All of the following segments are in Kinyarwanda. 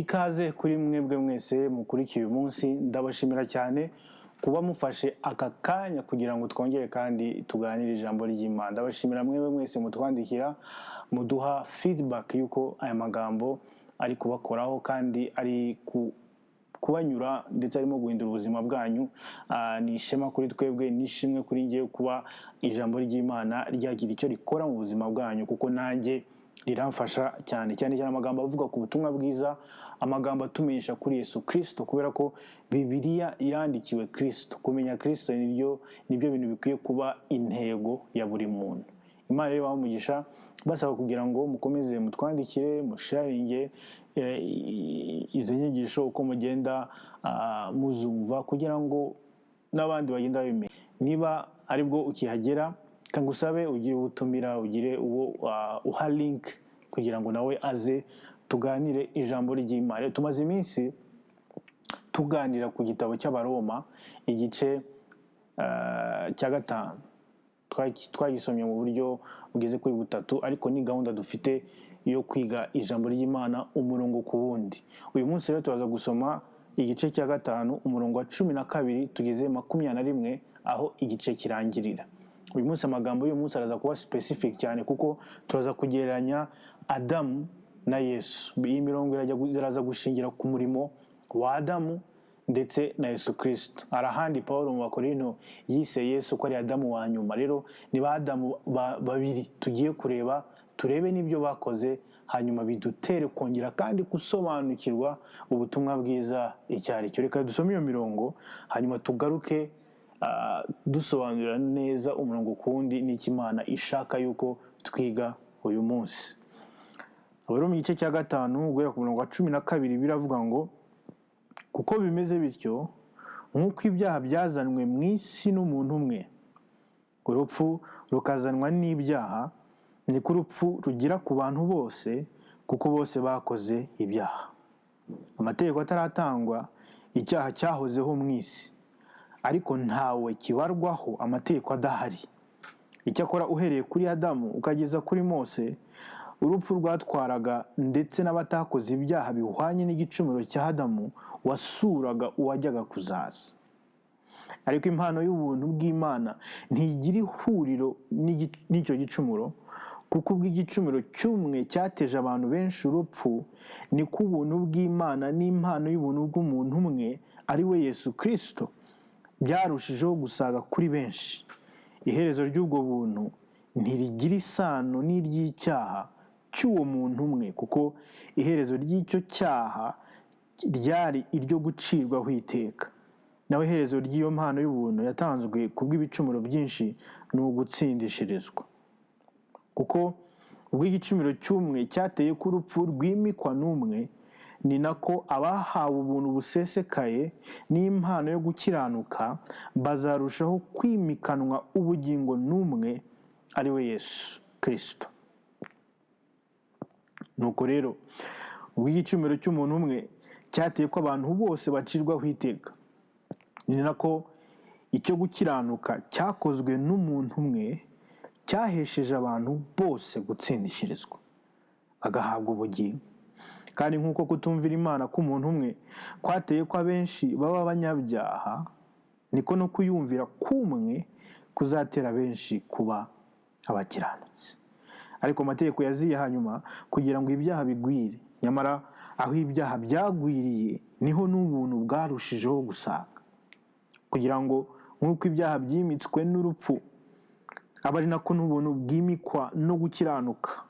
Ikaze kuri mwebwe mwese mukurikiye uyu munsi, ndabashimira cyane kuba mufashe aka kanya kugira ngo twongere kandi tuganire ijambo ry'Imana. Ndabashimira mwebwe mwese mutwandikira muduha feedback yuko aya magambo ari kubakoraho kandi ari kubanyura ndetse arimo guhindura ubuzima bwanyu. Ni ishema kuri twebwe, nishimwe kuri ngiye kuba ijambo ry'Imana ryagira icyo rikora mu buzima bwanyu, kuko nanjye riramfasha cyane amagambo avuga ku butumwa bwiza, amagambo atumenyesha kuri Yesu Kristo, kubera ko Bibiliya yandikiwe Kristo. Kumenya Kristo nibyo bintu bikwiye kuba intego ya buri muntu. Imana rero bamugisha basaba kugira ngo mukomeze mutwandikire, musharinge izi nyigisho uko mugenda muzumva, kugira ngo n'abandi bagenda bimenya. Niba aribwo ukihagera, kangusabe ugire ubutumira, ugire uwo uha link kugira ngo nawe aze tuganire ijambo ry'Imana. Tumaze iminsi tuganira ku gitabo cy'Abaroma, igice cya 5. Twagisomye mu buryo bugeze kuri 3, ariko ni gahunda dufite yo kwiga ijambo ry'Imana umurongo ku wundi. Uyu munsi rero turaza gusoma igice cya 5 umurongo wa 12 tugeze 21 aho igice kirangirira. Uyu munsi amagambo y'uyu munsi araza kuba specific cyane, kuko turaza kugereranya Adamu na Yesu. Iyi mirongo iraza gushingira ku murimo wa Adamu ndetse na Yesu Kristo. Arahandi Paulo mu Bakorinto yise Yesu ko ari Adamu wa nyuma. Rero ni ba Adamu babiri tugiye kureba, turebe n'ibyo bakoze, hanyuma bidutere kongera kandi gusobanukirwa ubutumwa bwiza icyari cyo. Reka dusome iyo mirongo hanyuma tugaruke dusobanurira neza umurongo kundi n'ikimana ishaka yuko twiga uyu munsi. Abaroma igice cya 5 guhera ku murongo wa 12 biravuga ngo, kuko bimeze bityo nk'uko ibyaha byazanwe mu isi n'umuntu umwe, urupfu rukazanwa n'ibyaha, niko urupfu rugira ku bantu bose, kuko bose bakoze ibyaha. Amategeko ataratangwa, icyaha cyahozeho mu isi, ariko ntawe kibarwaho amategeko adahari. Icyakora uhereye kuri Adamu ukageza kuri Mose, urupfu rwatwaraga ndetse n'abatakoze ibyaha bihwanye n'igicumuro cya Adamu wasuraga uwajyaga kuzaza. Ariko impano y'ubuntu bw'Imana ntigira ihuriro n'icyo gicumuro, kuko ubw'igicumuro cy'umwe cyateje abantu benshi urupfu, niko ubuntu bw'Imana n'impano y'ubuntu bw'umuntu umwe ari we Yesu Kristo byarushijeho gusaga kuri benshi. Iherezo ry'ubwo buntu ntirigira isano n'iry'icyaha cy'uwo muntu umwe, kuko iherezo ry'icyo cyaha ryari iryo gucirwaho iteka. Nawe iherezo ry'iyo mpano y'ubuntu yatanzwe kubw'ibicumuro byinshi ni ugutsindishirizwa. Kuko ubw'igicumuro cy'umwe cyateye ko urupfu rwimikwa n'umwe, ni nako abahawe ubuntu busesekaye n'impano yo gukiranuka bazarushaho kwimikanwa ubugingo n'umwe, ari we Yesu Kristo. Nuko rero ubw'igicumuro cy'umuntu umwe cyateye ko abantu bose bacirwaho iteka, ni nako icyo gukiranuka cyakozwe n'umuntu umwe cyahesheje abantu bose gutsindishirizwa, agahabwa ubugingo. Kandi nk'uko kutumvira Imana k'umuntu umwe kwateye ko abenshi baba abanyabyaha, niko no kuyumvira kumwe kuzatera benshi kuba abakiranutsi. Ariko amategeko yaziye hanyuma kugira ngo ibyaha bigwire. Nyamara aho ibyaha byagwiriye niho n'ubuntu bwarushijeho gusaga, kugira ngo nk'uko ibyaha byimitswe n'urupfu, aba ari nako n'ubuntu bwimikwa no gukiranuka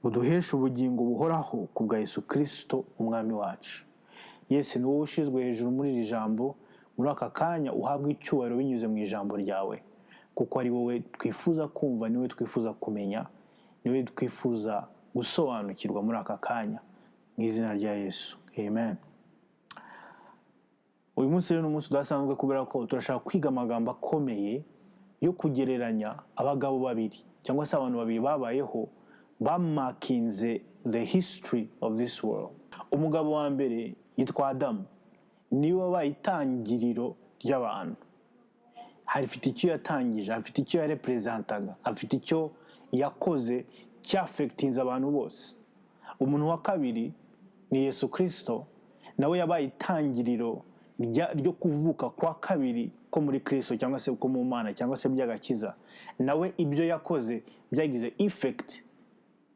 buduhesha ubugingo buhoraho ku bwa Yesu Kristo umwami wacu. Yesu ni wowe ushizwe hejuru muri iri jambo. Muri aka kanya uhabwa icyubahiro binyuze mu ijambo ryawe, kuko ari wowe twifuza kumva, niwe twifuza kumenya, niwe twifuza gusobanukirwa muri aka kanya, mu izina rya Yesu, amen. Uyu munsi rero ni umunsi udasanzwe, kubera ko turashaka kwiga amagambo akomeye yo kugereranya abagabo babiri cyangwa se abantu babiri babayeho bamakinze the history of this world. Umugabo wa mbere yitwa Adamu, niwe wabaye itangiriro ry'abantu. Afite icyo yatangije, afite icyo yarepresentaga, afite icyo yakoze cyafectinze abantu bose. Umuntu wa kabiri ni Yesu Kristo, nawe yabaye itangiriro ryo kuvuka kwa kabiri ko muri Kristo cyangwa se ko mu Mana cyangwa se by'agakiza. Nawe ibyo yakoze byagize effect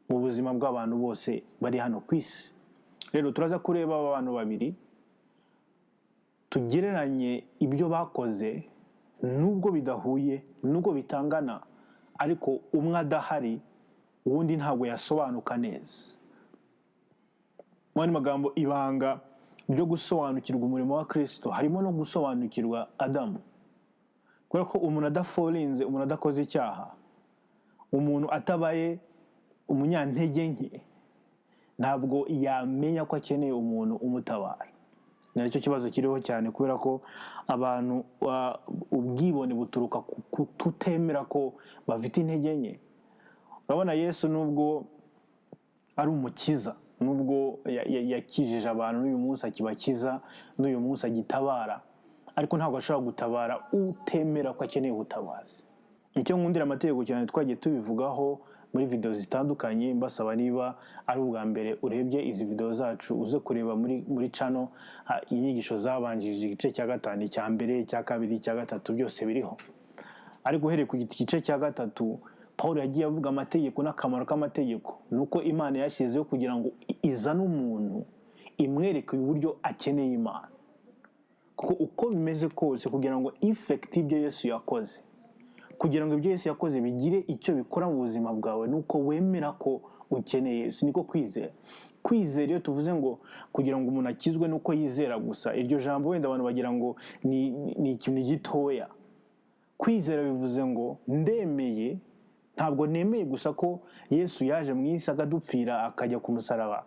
mu buzima bw'abantu bose bari hano ku isi. Rero turaza kureba aba bantu babiri tugereranye ibyo bakoze, nubwo bidahuye, nubwo bitangana, ariko umwe adahari uwundi ntabwo yasobanuka neza. Mu magambo, ibanga ryo gusobanukirwa umurimo wa Kristo harimo no gusobanukirwa Adamu. Kubera ko umuntu adafolinze, umuntu adakoze icyaha, umuntu atabaye umunyantege nke, ntabwo yamenya ko akeneye umuntu umutabara. Ni cyo kibazo kiriho cyane, kubera ko abantu ubwibone buturuka kutemera ko bafite intege nke. Urabona Yesu nubwo ari umukiza, nubwo yakijije abantu n'uyu munsi akibakiza, n'uyu munsi agitabara, ariko ntabwo ashobora gutabara utemera ko akeneye ubutabazi. Icyo nkundira amategeko cyane, twagiye tubivugaho muri video zitandukanye, mbasaba niba ari ubwa mbere urebye izi video zacu uze kureba muri channel inyigisho zabanjije igice cya gatanu, cya mbere, cya kabiri, cya gatatu, byose biriho. Ariko uhereye ku gice cya gatatu, Paul yagiye avuga amategeko n'akamaro k'amategeko, nuko Imana yashyizeho kugira ngo izane umuntu imwereke uburyo akeneye Imana. Kuko uko bimeze kose, kugira ngo effect ibyo Yesu yakoze, kugira ngo ibyo Yesu yakoze bigire icyo bikora mu buzima bwawe, nuko wemera ko ukeneye Yesu. Niko kwizera. Kwizera, iyo tuvuze ngo kugira ngo umuntu akizwe nuko yizera gusa, iryo jambo wenda abantu bagira ngo ni ikintu gitoya. Kwizera bivuze ngo ndemeye, ntabwo nemeye gusa ko Yesu yaje mu isi akadupfira akajya ku musaraba,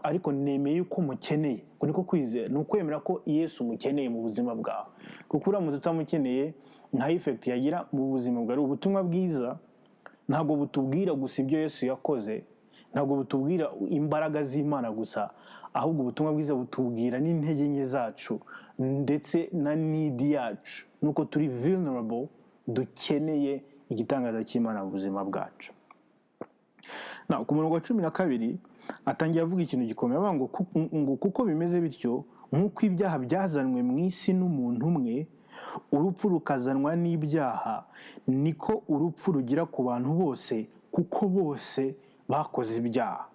ariko nemeye ko mukeneye. Niko kwizera, ni ukwemera ko Yesu mukeneye mu buzima bwawe. Kuko uramutse utamukeneye, nta effect yagira mu buzima bwawe. Ubutumwa bwiza ntabwo butubwira gusa ibyo Yesu yakoze, ntabwo butubwira imbaraga z'Imana gusa, ahubwo ubutumwa bwiza butubwira n'intege nke zacu ndetse na need yacu, nuko turi vulnerable, dukeneye igitangaza cy'Imana mu buzima bwacu. Ku murongo wa 12 atangiye avuga ikintu gikomeye, avuga ngo kuko bimeze bityo, nk'uko ibyaha byazanwe mu isi n'umuntu umwe, urupfu rukazanwa n'ibyaha, niko urupfu rugira ku bantu bose, kuko bose bakoze ibyaha.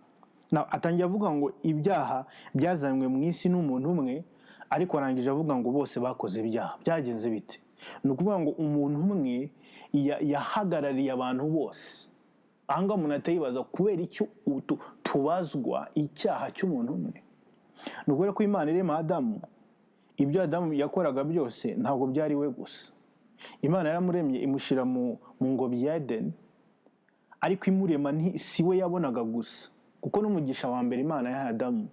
Atangiye avuga ngo ibyaha byazanwe mu isi n'umuntu umwe, ariko arangije avuga ngo bose bakoze ibyaha. Byagenze bite? Ni ukuvuga ngo umuntu umwe yahagarariye abantu bose. Ahangaha umuntu atayibaza kubera icyo tubazwa icyaha cy'umuntu umwe. Ni ukubera ko Imana irema Adamu, ibyo Adamu yakoraga byose ntabwo byari we gusa. Imana yaramuremye imushyira mu ngobyi ya Edeni, ariko imurema si we yabonaga gusa, kuko n'umugisha wa mbere Imana yahaye Adamu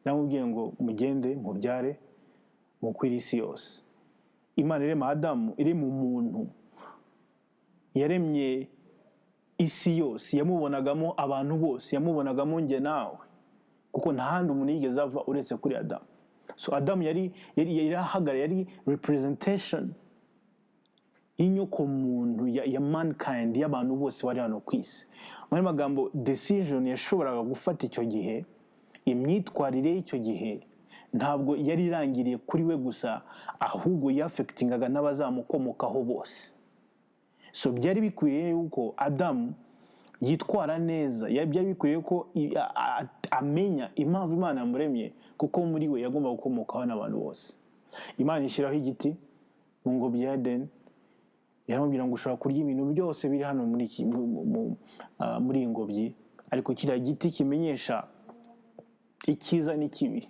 yaramubwiye ngo mugende mubyare mukwire isi yose. Imana irema Adamu, irema umuntu, yaremye isi yose, yamubonagamo abantu bose, yamubonagamo njye nawe, kuko nta handi umuntu yigeze ava uretse kuri Adamu. So Adamu yari ahagarariye, yari representation y'inyoko muntu ya mankind, y'abantu bose bari hano ku isi. Mu magambo, decision yashoboraga gufata icyo gihe, imyitwarire y'icyo gihe, ntabwo yari irangiriye kuri we gusa, ahubwo yaffectingaga n'abazamukomokaho bose. So byari bikwiriye yuko Adamu yitwara neza, byari bikwiriye ko amenya impamvu Imana yamuremye, kuko muri we yagomba gukomokaho n'abantu bose. Imana ishyiraho igiti mu ngobyi ya Edeni, yaramubwira ngo ushobora kurya ibintu byose biri hano muri iyi ngobyi, ariko kiriya giti kimenyesha icyiza n'ikibi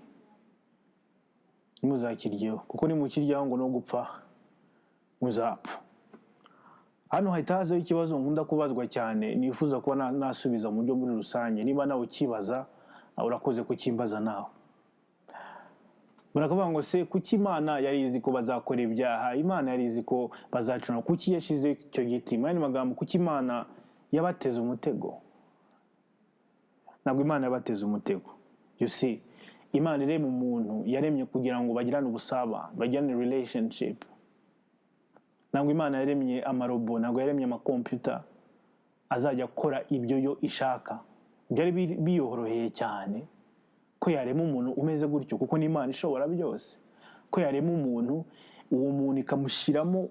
ntimuzakiryeho, kuko nimukiryaho ngo no gupfa muzapfa. Hano hahita hazaho ikibazo nkunda kubazwa cyane, nifuza kuba nasubiza mu buryo muri rusange. Niba nawe ukibaza, urakoze kukimbaza nawe. Baravuga ngo se kuki Imana yari izi ko bazakora ibyaha, Imana yari izi ko bazacuna, kuki yashyize icyo giti? Mu magambo, kuki Imana yabateze umutego? Ntabwo Imana yabateze umutego. You see, Imana irema umuntu, yaremye kugira ngo bagirane ubusabane, bagirane relationship. Ntabwo Imana yaremye amarobo, ntabwo yaremye amakompiyuta azajya akora ibyo yo ishaka. Byari biyoroheye cyane ko yarema umuntu umeze gutyo, kuko ni Imana ishobora byose, ko yarema umuntu, uwo muntu ikamushyiramo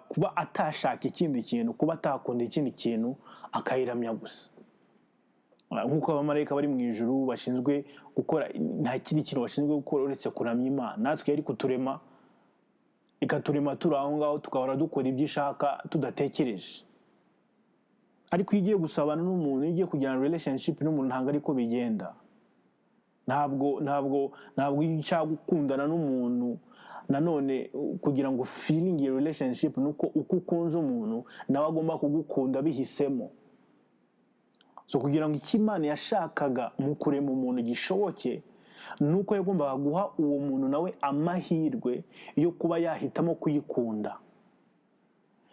kuba atashaka ikindi kintu, kuba atakunda ikindi kintu, akayiramya gusa. Nk'uko abamarayika bari mu ijuru bashinzwe gukora, nta kindi kintu bashinzwe gukora uretse kuramya Imana, natwe yari kuturema ikaturema turi aho ngaho tukahora dukora ibyo ishaka tudatekereje. Ariko iyo ugiye gusabana n'umuntu, iyo ugiye kugirana relationship n'umuntu, ntabwo ariko bigenda. Ntabwo iyo ushaka gukundana n'umuntu, nanone kugira ngo feeling iyo relationship nuko uko ukunze umuntu nawe agomba kugukunda bihisemo. So kugira ngo icyo Imana yashakaga mu kurema umuntu gishoboke, nuko yagombaga guha uwo muntu nawe amahirwe yo kuba yahitamo kuyikunda.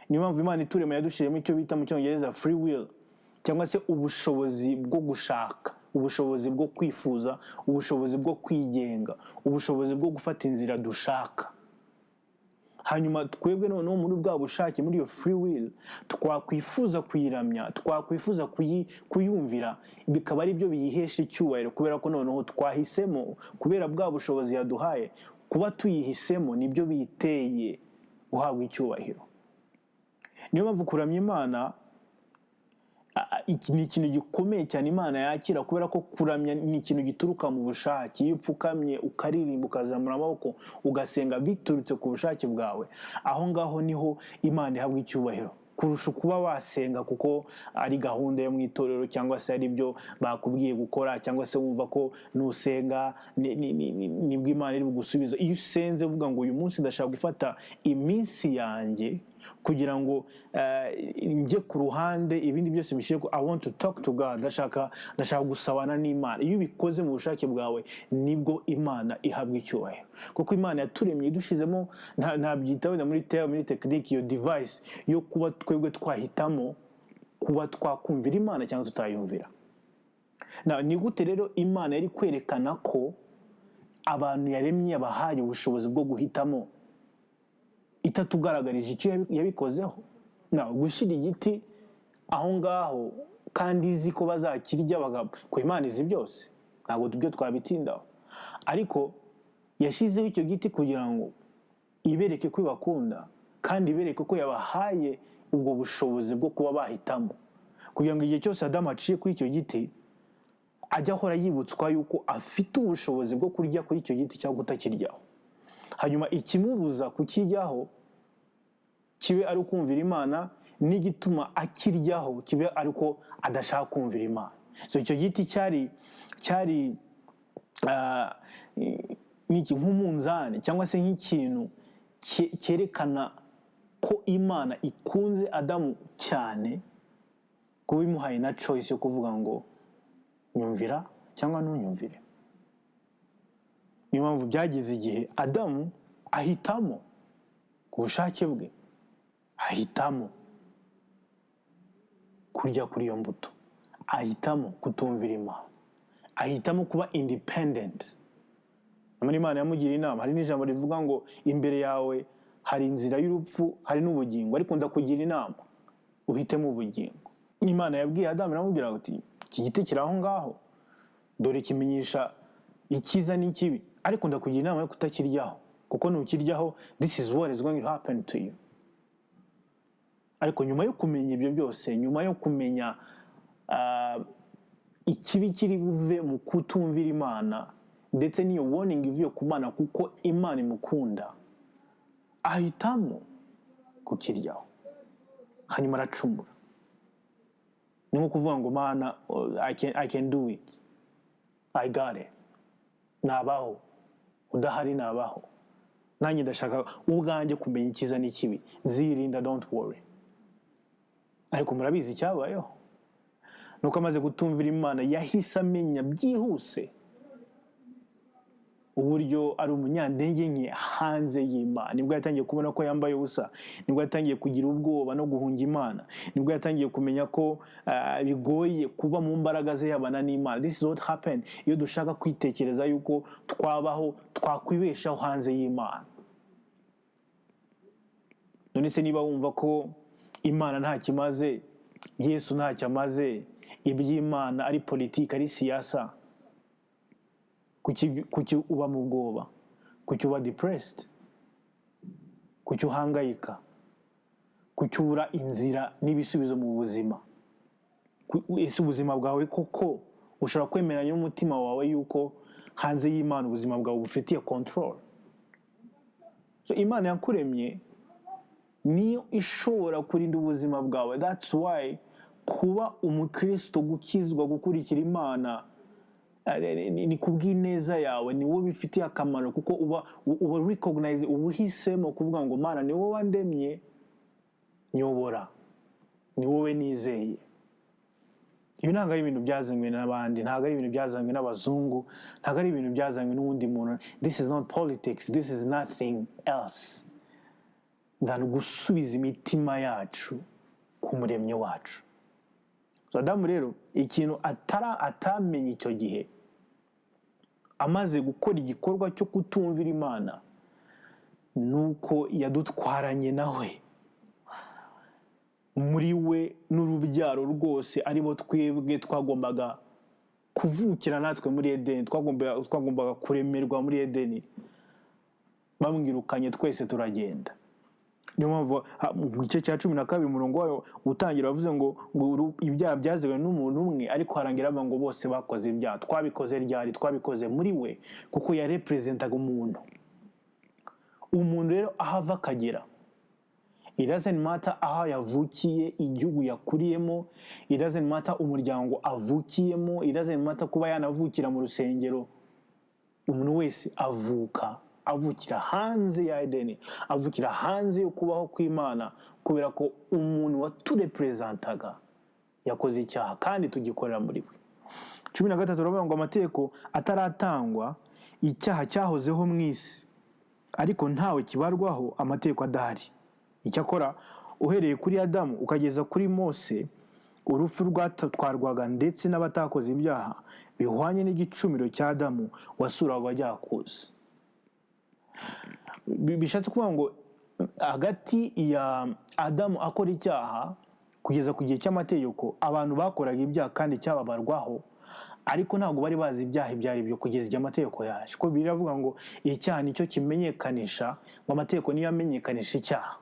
Niyo mpamvu Imana iturema yadushiremo icyo bita mu Cyongereza free will, cyangwa se ubushobozi bwo gushaka, ubushobozi bwo kwifuza, ubushobozi bwo kwigenga, ubushobozi bwo gufata inzira dushaka. Hanyuma twebwe noneho muri bwa bushake, muri iyo free will, twakwifuza kuyiramya, twakwifuza kuyumvira, bikaba ari byo biyihesha icyubahiro, kubera ko noneho twahisemo, kubera bwa bushobozi yaduhaye, kuba tuyihisemo nibyo biteye guhabwa icyubahiro. Niyo mpamvu kuramya Imana ni ikintu gikomeye cyane Imana yakira, kubera ko kuramya ni ikintu gituruka mu bushake. Iyo upfukamye ukaririmba ukazamura amaboko ugasenga biturutse ku bushake bwawe, aho ngaho niho Imana ihabwa icyubahiro, kurusha kuba wasenga kuko ari gahunda yo mu itorero, cyangwa se ari byo bakubwiye gukora, cyangwa se wumva ko nusenga nibwo Imana iri bugusubiza. Iyo usenze uvuga ngo uyu munsi ndashaka gufata iminsi yanjye kugira ngo njye ku ruhande, ibindi byose mbishyire ko I want to talk to God, ndashaka gusabana n'Imana. Iyo ubikoze mu bushake bwawe nibwo Imana ihabwa icyubahiro, kuko Imana yaturemye idushizemo, ntabyita wenda muri tekiniki iyo device yo kuba twebwe twahitamo kuba twakumvira Imana cyangwa tutayumvira. Ni gute rero Imana yari kwerekana ko abantu yaremye yabahaye ubushobozi bwo guhitamo itatugaragarije icyo yabikozeho? Gushyira igiti aho ngaho kandi izi ko bazakirya ko Imana izi byose, ntabwo tubyo twabitindaho, ariko yashyizeho icyo giti kugira ngo ibereke ko ibakunda, kandi ibereke ko yabahaye ubwo bushobozi bwo kuba bahitamo, kugira ngo igihe cyose Adamu aciye kuri icyo giti ajya ahora yibutswa yuko afite ubushobozi bwo kurya kuri icyo giti cyangwa kutakiryaho. Hanyuma ikimubuza kukijyaho kibe ari ukumvira Imana, n'igituma akiryaho kibe ari uko adashaka kumvira Imana. So icyo giti cyari nk'umunzani, cyangwa se nk'ikintu cyerekana ko Imana ikunze Adamu cyane, kuba imuhaye na choice yo kuvuga ngo nyumvira cyangwa ntunyumvire. Niyo mpamvu byageze igihe Adamu ahitamo ku bushake bwe, ahitamo kurya kuri iyo mbuto, ahitamo kutumvira Imana, ahitamo kuba independent. Imana yamugira inama, hari n'ijambo rivuga ngo imbere yawe hari inzira y'urupfu, hari n'ubugingo, ariko ndakugira inama uhitemo ubugingo. Imana yabwiye Adamu, iramubwira ati iki giti kiri aho ngaho, dore kimenyesha icyiza n'ikibi, ariko ndakugira inama yo kutakiryaho, kuko nukiryaho this is what is going to happen to you. Ariko nyuma yo kumenya ibyo byose, nyuma yo kumenya ikibi kiri buve mu kutumvira Imana, ndetse n'iyo warning ivuye ku Mana kuko Imana imukunda, ahitamo kukiryaho, hanyuma aracumura. Ni nko kuvuga ngo Mana, I can do it, I got it, nabaho, udahari nabaho, nanjye ndashaka ubwanjye kumenya icyiza n'ikibi, nzirinda, don't worry. Ariko murabizi icyabayeho nuko amaze gutumvira Imana yahise amenya byihuse uburyo ari umunyantege nke hanze y'Imana. Nibwo yatangiye kubona ko yambaye ubusa, nibwo yatangiye kugira ubwoba no guhunga Imana, nibwo yatangiye kumenya ko bigoye kuba mu mbaraga ze yabana n'Imana. This is what happened iyo dushaka kwitekereza yuko twabaho, twakwibeshaho hanze y'Imana. None se niba wumva ko Imana nta kimaze, Yesu nta cyamaze, iby'Imana ari politiki, ari siyasa, kuki uba mu bwoba, kuki uba depressed, kuki uhangayika, kuki ubura inzira n'ibisubizo mu buzima. Ese ubuzima bwawe koko ushobora kwemeranya n'umutima wawe yuko hanze y'Imana ubuzima bwawe bufitiye control? So Imana yakuremye niyo ishobora kurinda ubuzima bwawe. That's why kuba umukristo, gukizwa, gukurikira Imana ni kubw'ineza yawe, ni wowe bifitiye akamaro, kuko uba recognize, ubuhisemo kuvuga ngo Mana ni wowe wandemye, nyobora, ni wowe nizeye. Ibi ntabwo ari ibintu byazanywe n'abandi, ntabwo ari ibintu byazanywe n'abazungu, ntabwo ari ibintu byazanywe n'undi muntu. This is not politics, this is nothing else than gusubiza imitima yacu ku muremyi wacu. So Adamu rero ikintu atamenye icyo gihe, amaze gukora igikorwa cyo kutumvira Imana, nuko yadutwaranye nawe muri we n'urubyaro rwose, aribo twebwe twagombaga kuvukira natwe muri Edeni, twagombaga kuremerwa muri Edeni. Bamwirukanye twese turagenda. Niyo mpamvu mu gice cya 12 umurongo wayo utangira bavuze ngo ibyaha byazewe n'umuntu umwe, ariko harangira ngo bose bakoze ibyaha. Twabikoze ryari? Twabikoze muri we, kuko ya representaga umuntu. Umuntu rero ahava akagera, it doesn't matter aho yavukiye, igihugu yakuriyemo, it doesn't matter umuryango avukiyemo, it doesn't matter kuba yanavukira mu rusengero. Umuntu wese avukira hanze ya Edeni, avukira hanze yo kubaho kw'Imana, kubera ko umuntu waturepresentaga yakoze icyaha kandi tugikorera muri we. 13 turavuga ngo amategeko ataratangwa icyaha cyahozeho mu isi, ariko ntawe kibarwaho amategeko adahari. Icyakora uhereye kuri Adamu ukageza kuri Mose, urupfu rwatwarwaga ndetse n'abatakoze ibyaha bihwanye n'igicumiro cya Adamu wasuraga wajya kuza. Bishatse kuvuga ngo hagati ya Adamu akora icyaha kugeza ku gihe cy'amategeko, abantu bakoraga ibyaha kandi cyababarwaho, ariko ntabwo bari bazi ibyaha ibyari byo kugeza igihe amategeko yaje. Ko biravuga ngo icyaha nicyo kimenyekanisha, ngo amategeko niyo amenyekanisha icyaha.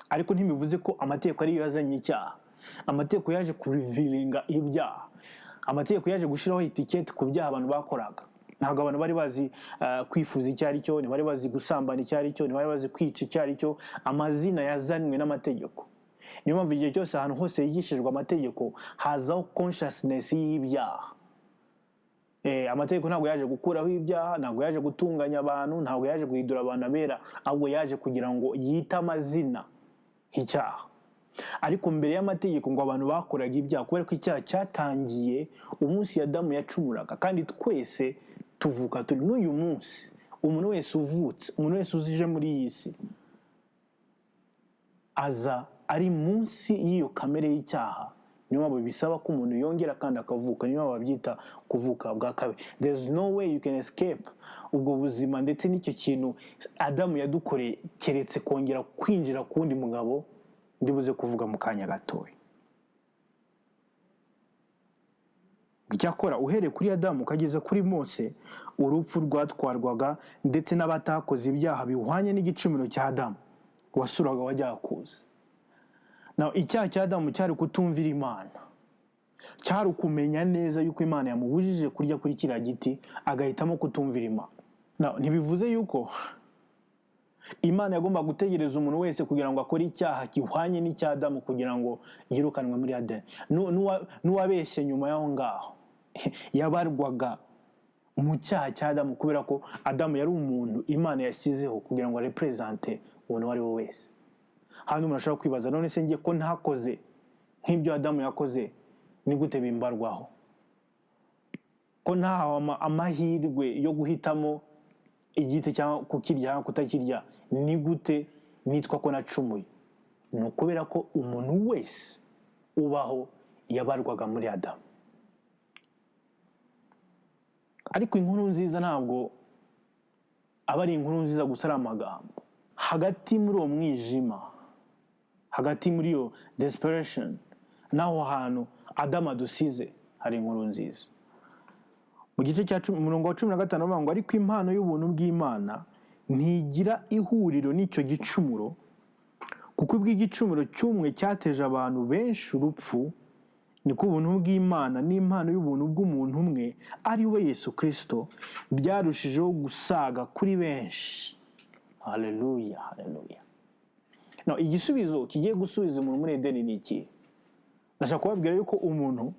Ariko ntibivuze ko amategeko ariyo yazanye icyaha. Amategeko yaje kurivilinga ibyaha. Amategeko yaje gushiraho etikete ku byaha abantu bakoraga. Ntabwo abantu bari bazi kwifuza icyo ari cyo, ntibari bazi gusambana icyo ari cyo, ntibari bazi kwica icyo ari cyo. Amazina yazanywe n'amategeko. Niyo mpamvu igihe cyose ahantu hose yigishijwe amategeko hazaho consciousness y'ibyaha. Amategeko ntabwo yaje gukuraho ibyaha, ntabwo yaje gutunganya abantu, ntabwo yaje guhindura abantu abera, ahubwo yaje kugira ngo yita amazina icyaha. Ariko mbere y'amategeko ngo abantu bakoraga ibyaha, kubera ko icyaha cyatangiye umunsi Adamu yacumuraga, kandi twese tuvuka turi n'uyu munsi. Umuntu wese uvutse, umuntu wese uzije muri iyi si aza ari munsi y'iyo kamere y'icyaha. Niyo mpamvu bisaba ko umuntu yongera kandi akavuka. Niyo mpamvu babyita kuvuka bwa kabiri. There's no way you can escape ubwo buzima ndetse n'icyo kintu Adamu yadukoreye, keretse kongera kwinjira ku wundi mugabo ndibuze kuvuga mu kanya gatoya. Icyakora uhereye kuri Adamu ukageza kuri Mose, urupfu rwatwarwaga ndetse n'abatakoze ibyaha bihwanye n'igicumiro cya Adamu wasuraga wajya kuza. Now icyaha cya Adamu cyari kutumvira Imana, cyari kumenya neza yuko Imana yamubujije kurya kuri kiriya giti, agahitamo kutumvira Imana. Now ntibivuze yuko Imana yagomba gutegereza umuntu wese kugira ngo akore icyaha gihwanye n'icya Adamu kugira ngo yirukanwe muri Edeni. N'uwabeshye nyuma y'aho ngaho yabarwaga mu cyaha cya Adamu, kubera ko Adamu yari umuntu Imana yashyizeho kugira ngo represente umuntu wari we wese. Hano umuntu ashobora kwibaza, none se ngiye ko ntakoze nk'ibyo Adamu yakoze, ni gute bimbarwaho? Ko ntahawe amahirwe yo guhitamo igiti cyangwa kukirya cyangwa kutakirya, ni gute nitwa ko nacumuye? Ni ukubera ko umuntu wese ubaho yabarwaga muri Adamu. Ariko inkuru nziza ntabwo aba ari inkuru nziza gusa ari amagambo. Hagati muri uwo mwijima, hagati muri iyo desperation, naho hantu Adamu adusize, hari inkuru nziza. mu gice cya 15 bavuga ngo ariko impano y'ubuntu bw'Imana ntigira ihuriro n'icyo gicumuro, kuko ubw'igicumuro cy'umwe cyateje abantu benshi urupfu, niko ubuntu bw'Imana n'impano y'ubuntu bw'umuntu umwe ari we Yesu Kristo byarushijeho gusaga kuri benshi. Haleluya, haleluya. No, igisubizo kigiye gusubiza umuntu muri Edeni ni iki? Ndashaka kubabwira yuko umuntu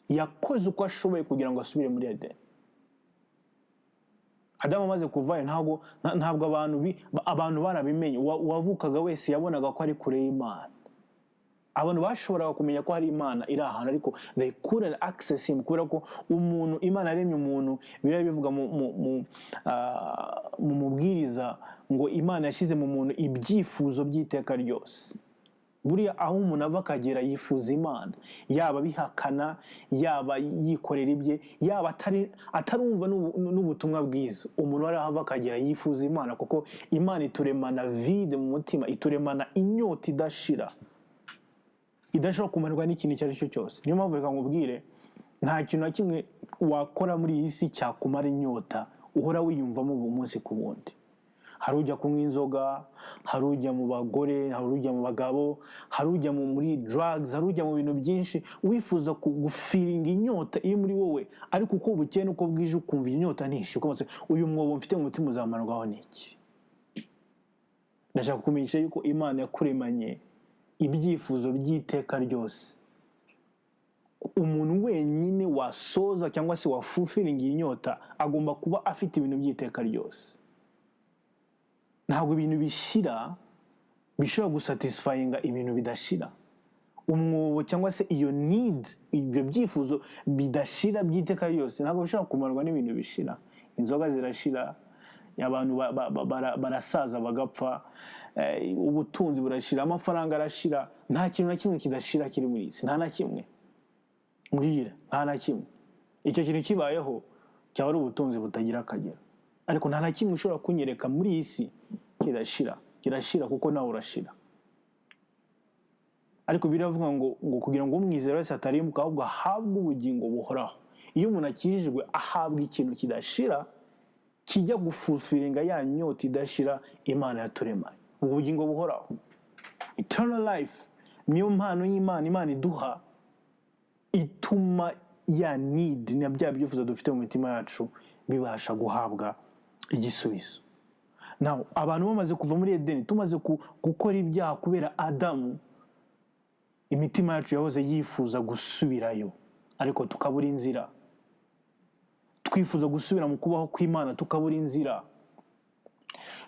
yakoze uko ashoboye kugira ngo asubire muri Edeni. Adamu amaze kuvayo ntabwo abantu barabimenye. Uwavukaga wese yabonaga ko ari kure y'Imana. Abantu bashoboraga kumenya ko hari Imana iri ahantu, ariko they couldn't access him, kubera ko umuntu, Imana yaremye umuntu, biriya bivuga mu mubwiriza ngo Imana yashyize mu muntu ibyifuzo by'iteka ryose. Buriya aho umuntu ava akagera yifuza Imana, yaba bihakana, yaba yikorera ibye, yaba atarumva n'ubutumwa bwiza, umuntu wari ava akagera yifuza Imana, kuko Imana ituremana vide mu mutima, ituremana inyota idashira, idashobora kumarwa n'ikintu icyo ari cyo cyose. Niyo mpamvu reka nkubwire, nta kintu na kimwe wakora muri iyi si cyakumara inyota uhora wiyumvamo umunsi ku wundi. Hari ujya kunywa inzoga, hari ujya mu bagore, hari ujya mu bagabo, hari ujya muri drugs, hari ujya mu bintu byinshi wifuza gufiringa inyota iri muri wowe, ariko uko bukeye uko bwije ukumva inyota ntishe, ukomeze uyu mwobo mfite mu mutima uzamarwaho n'iki? Ndashaka kumenyesha yuko Imana yakuremanye ibyifuzo by'iteka ryose. Umuntu wenyine wasoza cyangwa se wafufiringa inyota agomba kuba afite ibintu by'iteka ryose. Ntabwo ibintu bishira bishobora gusatisfyinga ibintu bidashira. Umwobo cyangwa se iyo need, ibyo byifuzo bidashira by'iteka ryose ntabwo bishobora kumarwa n'ibintu bishira. Inzoga zirashira, abantu barasaza bagapfa, ubutunzi burashira, amafaranga arashira, nta kintu na kimwe kidashira kiri muri isi, nta na kimwe. Mbwira, nta na kimwe. Icyo kintu kibayeho cyaba ari ubutunzi butagira akagera, ariko nta na kimwe ushobora kunyereka muri iyi si kirashira, kuko nawe urashira. Ariko biravuga ngo kugira ngo umwizera wese atarimbuka ahubwo ahabwe ubugingo buhoraho. Iyo umuntu akijijwe ahabwa ikintu kidashira kijya gufufiringa ya nyota idashira Imana yaturemanye, ubugingo buhoraho, eternal life. Niyo mpano y'Imana Imana iduha ituma ya need na bya byifuzo dufite mu mitima yacu bibasha guhabwa igisubizo. Now abantu bamaze kuva muri Edeni, tumaze gukora ibyaha kubera Adamu, imitima yacu yahoze yifuza gusubirayo, ariko tukabura inzira. Twifuza gusubira mu kubaho kw'Imana tukabura inzira.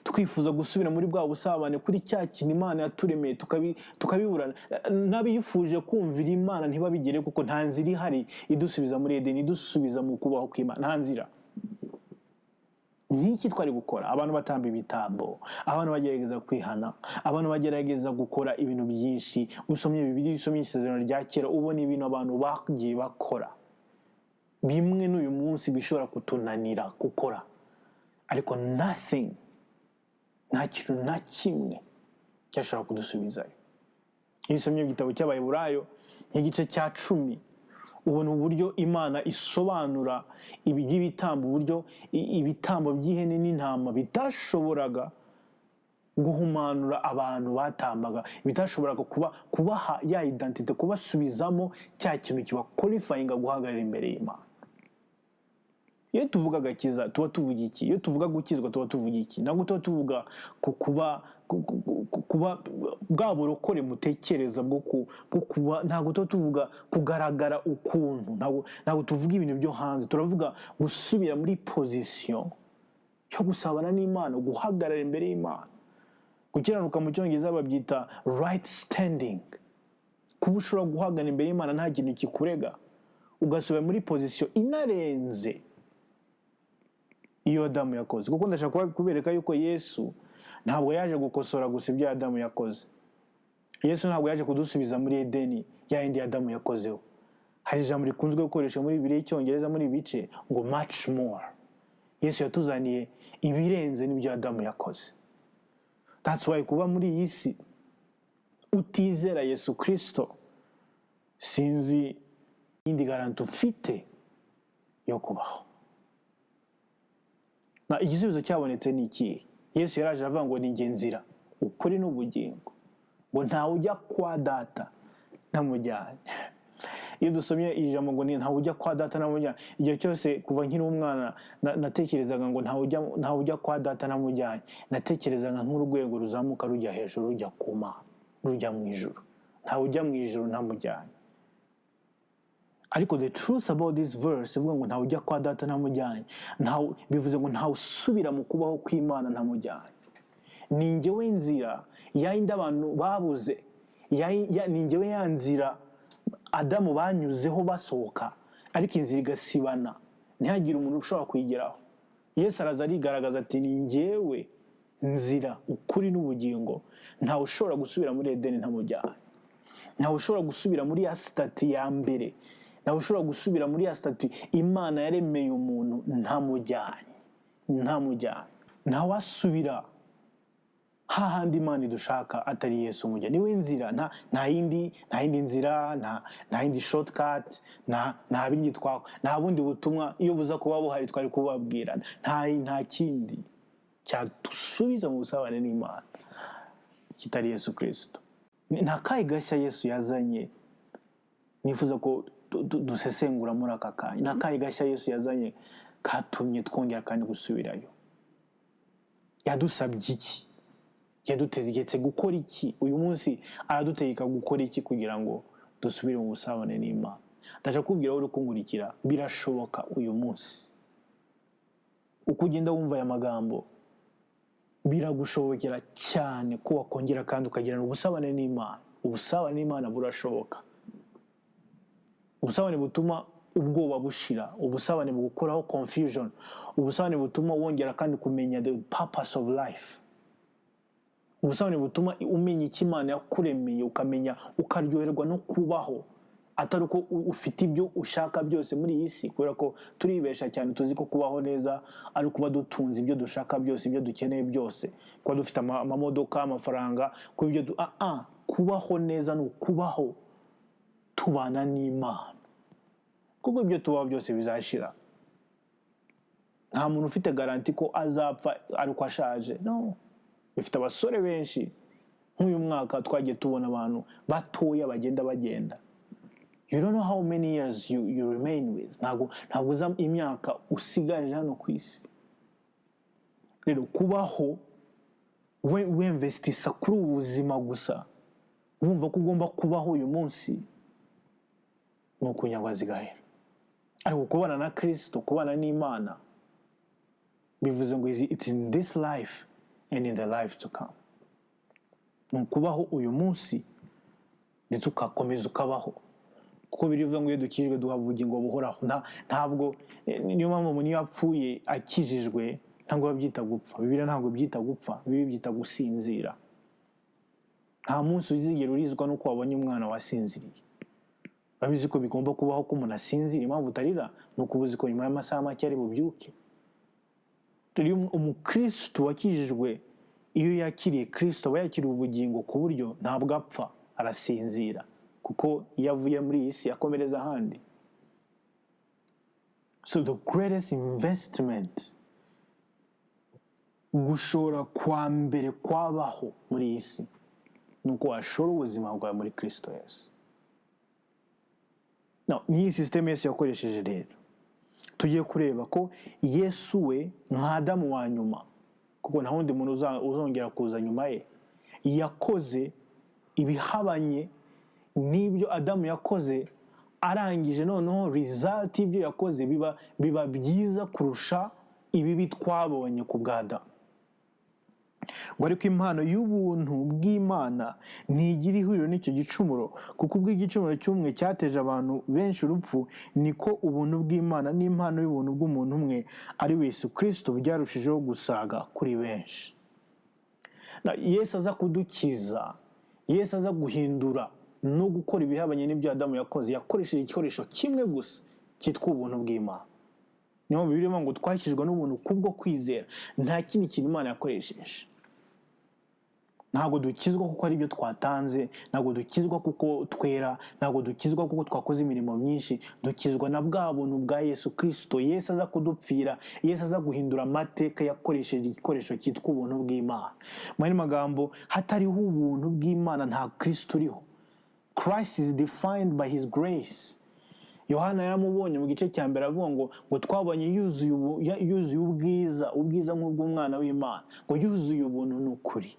Twifuza gusubira muri bwa busabane kuri cya kintu Imana yaturemeye tukabiburana. N'abifuje kumvira Imana ntibabigere, kuko nta nzira ihari idusubiza muri Edeni, idusubiza mu kubaho kw'Imana, nta nzira. Niki twari gukora? Abantu batamba ibitambo, abantu bagerageza kwihana, abantu bagerageza gukora ibintu byinshi. Usomye Bibiliya, usomye Isezerano rya Kera, ubona ibintu abantu bagiye bakora, bimwe n'uyu munsi bishobora kutunanira gukora, ariko nothing, nta kintu na kimwe cyashobora kudusubizayo. Iyo usomye igitabo cy'Abaroma nk'igice cya 10, ubona uburyo Imana isobanura ibitambo, uburyo ibitambo by'ihene n'intama bitashoboraga guhumanura abantu batambaga, bitashoboraga kubaha ya identite, kubasubizamo cya kintu kiba qualifyinga guhagarara imbere y'Imana. Iyo tuvuga gakiza tuba tuvuga iki? Iyo tuvuga gukizwa tuba tuvuga iki? Ntabwo tuba tuvuga kuba bwa burokore mutekereza bwo kuba, ntabwo tuba tuvuga kugaragara ukuntu, ntabwo tuvuga ibintu byo hanze. Turavuga gusubira muri position yo gusabana n'Imana, guhagarara imbere y'Imana. Gukiranuka mu Cyongereza babyita right standing. Kuba ushobora guhagarara imbere y'Imana nta kintu kikurega, ugasubira muri position inarenze iyo Adamu yakoze. Kuko ndashaka kubereka yuko Yesu ntabwo yaje gukosora gusa ibyo Adamu yakoze. Yesu ntabwo yaje kudusubiza muri Edeni ya yindi Adamu yakozeho. Hari ijambo rikunzwe gukoresha muri Bibiliya y'Icyongereza muri bice ngo much more. Yesu yatuzaniye ibirenze n'ibyo Adamu yakoze. That's why kuba muri iyi si utizera Yesu Kristo, sinzi indi garanti ufite yo kubaho. Na igisubizo cyabonetse ni iki? Yesu yaraje avuga ngo ni njye nzira, ukuri n'ubugingo, ngo ntawe ujya kwa data ntamujyanye. Iyo dusomye ijambo ngo ntawe ujya kwa data ntamujyanye, igihe cyose kuva nkiri umwana natekerezaga ngo ntawe ujya kwa data ntamujyanye, natekerezaga nk'urwego ruzamuka rujya hejuru rujya kuma rujya mu ijuru. Ntawe ujya mu ijuru ntamujyanye. Ariko the truth about this verse ivuga ngo ntawe ujya kwa data ntamujyanye, bivuze ngo ntawe usubira mu kubaho kw'Imana ntamujyanye. Ni njyewe nzira yayindi abantu babuze, ni njyewe ya nzira Adamu banyuzeho basohoka, ariko inzira igasibana ntihagire umuntu ushobora kuyigeraho. Yesu araza arigaragaza ati ni njyewe nzira, ukuri n'ubugingo, ntawe ushobora gusubira muri Edeni ntamujyanye. Ntawe ushobora gusubira muri ya stati ya mbere, ntawe ushobora gusubira muri ya stati Imana yaremeye umuntu ntamujyanye. Ntawe asubira hahandi Imana idushaka atari Yesu umujyanye. Niwe nzira, nta yindi nzira, nta yindi shortcut, nta bindi nta bundi butumwa. Iyo buza kuba buhari twari kubabwira, nta kindi cyadusubiza mu busabane n'Imana kitari Yesu Kristo. Nta kayi gashya Yesu yazanye nifuza ko dusesengura muri aka kanya. Nta kayi gashya Yesu yazanye katumye twongera kandi gusubirayo. Yadusabye iki? Yadutegetse gukora iki? Uyu munsi aradutegeka gukora iki kugira ngo dusubire mu busabane n'Imana? Ndashaka kubwira wowe ukunkurikira, birashoboka uyu munsi. Uko ugenda wumva aya magambo, biragushobokera cyane ko wakongera kandi ukagirana ubusabane n'Imana. Ubusabane n'Imana burashoboka. Ubusabane butuma ubwoba bushira, ubusabane bugukoraho confusion, ubusabane butuma wongera kandi kumenya the purpose of life. Ubusabane butuma umenya icyo Imana yakuremeye, ukamenya ukaryoherwa no kubaho, atari uko ufite ibyo ushaka byose muri iyi si. Kubera ko turibesha cyane, tuzi ko kubaho neza ari kuba dutunze ibyo dushaka byose, ibyo dukeneye byose, kuba dufite amamodoka, amafaranga, kuba ibyo kubaho neza ni ukubaho tubana n'Imana, kuko ibyo tubaho byose bizashira. Nta muntu ufite garanti ko azapfa ari uko ashaje. No. Bifite abasore benshi nk'uyu mwaka twagiye tubona abantu batoya bagenda. You don't know how many years you remain with. Ntabwo uza imyaka usigaje hano ku isi. Rero kubaho wemvestisa kuri ubuzima gusa, wumva ko ugomba kubaho uyu munsi, ni ukunyagwa zigahera. Ariko kubana na Kristo, kubana n'Imana, bivuze ngo it's in this life and in the life to come. Ni ukubaho uyu munsi ndetse ukakomeza ukabaho, kuko birivuga ngo iyo dukijijwe duhabwa ubugingo buhoraho. Ntabwo niyo mpamvu umuntu iyo apfuye akijijwe ntabwo babyita gupfa. Bibiliya ntabwo byita gupfa, Bibiliya byita gusinzira. Nta munsi uzigera urizwa nuko wabonye umwana wasinziriye. Babizi ko bigomba kubaho ko umuntu asinzira. Impamvu utarira ni uko uzi ko nyuma y'amasaha make ari bubyuke. Rero umukristo wakijijwe, iyo yakiriye Kristo aba yakiriye ubugingo ku buryo ntabwo apfa, arasinzira, kuko iyo avuye muri iyi si akomereza ahandi. So the greatest investment gushora kwa mbere kwabaho muri iyi si ni uko washora ubuzima bwawe muri Kristo Yesu. Niyi system Yesu yakoresheje rero, tugiye kureba ko Yesu we nka Adamu wa nyuma, kuko nta wundi muntu uzongera kuza nyuma ye, yakoze ibihabanye n'ibyo Adamu yakoze, arangije noneho result y'ibyo yakoze biba byiza kurusha ibibi twabonye ku bwa Adamu. Ngo ariko impano y'ubuntu bw'Imana ntigira ihuriro n'icyo gicumuro, kuko ubwo igicumuro cy'umwe cyateje abantu benshi urupfu, niko ubuntu bw'Imana n'impano y'ubuntu bw'umuntu umwe ari we Yesu Kristo byarushijeho gusaga kuri benshi. Yesu aza kudukiza, Yesu aza guhindura no gukora ibihabanye n'ibyo Adamu yakoze, yakoresheje igikoresho kimwe gusa cyitwa ubuntu bw'Imana. Niyo Bibiliya ngo twakijwe n'ubuntu kubwo kwizera, nta kindi kintu Imana yakoresheje. ntabwo dukizwa kuko ari byo twatanze, ntabwo dukizwa kuko twera, ntabwo dukizwa kuko twakoze imirimo myinshi. Dukizwa na bwa buntu bwa Yesu Kristo. Yesu aza kudupfira, Yesu aza guhindura amateka, yakoresheje igikoresho cyitwa ubuntu bw'Imana. Mu yandi magambo, hatariho ubuntu bw'Imana nta Kristo uriho. Christ is defined by his grace. Yohana yaramubonye mu gice cya mbere avuga ngo twabonye yuzuye ubwiza nk'ubw'umwana w'Imana, ngo yuzuye ubuntu n'ukuri.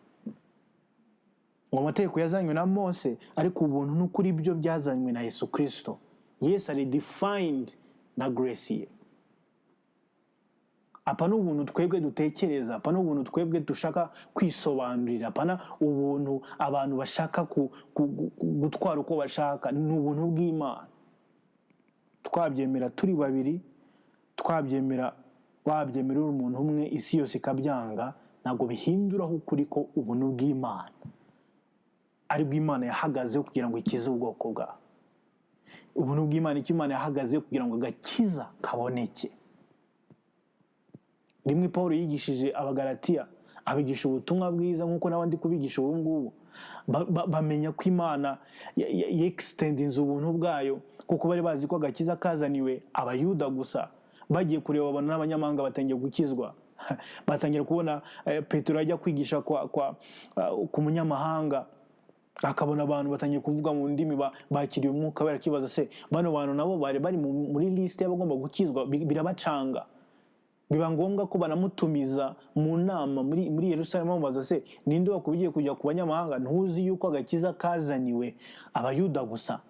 Ngo amategeko yazanywe na Mose, ariko ubuntu n'ukuri byo byazanywe na Yesu Kristo. Yesu ari defined na grace ye. Apa n'ubuntu twebwe dutekereza, apa n'ubuntu twebwe dushaka kwisobanurira, apa ubuntu abantu bashaka gutwara uko bashaka, ni ubuntu bw'Imana. Twabyemera turi babiri, twabyemera wabyemera uri umuntu umwe, isi yose ikabyanga, ntabwo bihinduraho ukuri ko ubuntu bw'Imana ari bw'Imana yahagazeho kugira ngo ikize ubwoko bwawe. Ubuntu bw'Imana icyo Imana yahagazeho kugira ngo agakiza kaboneke. Rimwe Paulo yigishije Abagalatiya, abigisha ubutumwa bwiza nk'uko n'abandi kubigisha ubu ngubu, bamenya ko Imana yextendinze ubuntu bwayo, kuko bari bazi ko agakiza kazaniwe Abayuda gusa. Bagiye kureba babona n'abanyamahanga batangiye gukizwa. Batangira kubona Petero ajya kwigisha ku munyamahanga, akabona abantu batangiye kuvuga mu ndimi, bakiriye umwuka wera, kibaza se bano bantu nabo bari muri liste y'abagomba gukizwa, birabacanga. Biba ngombwa ko banamutumiza mu nama muri Yerusalemu, bamubaza se ninde wakubigiye kujya ku banyamahanga, ntuzi yuko agakiza kazaniwe Abayuda gusa?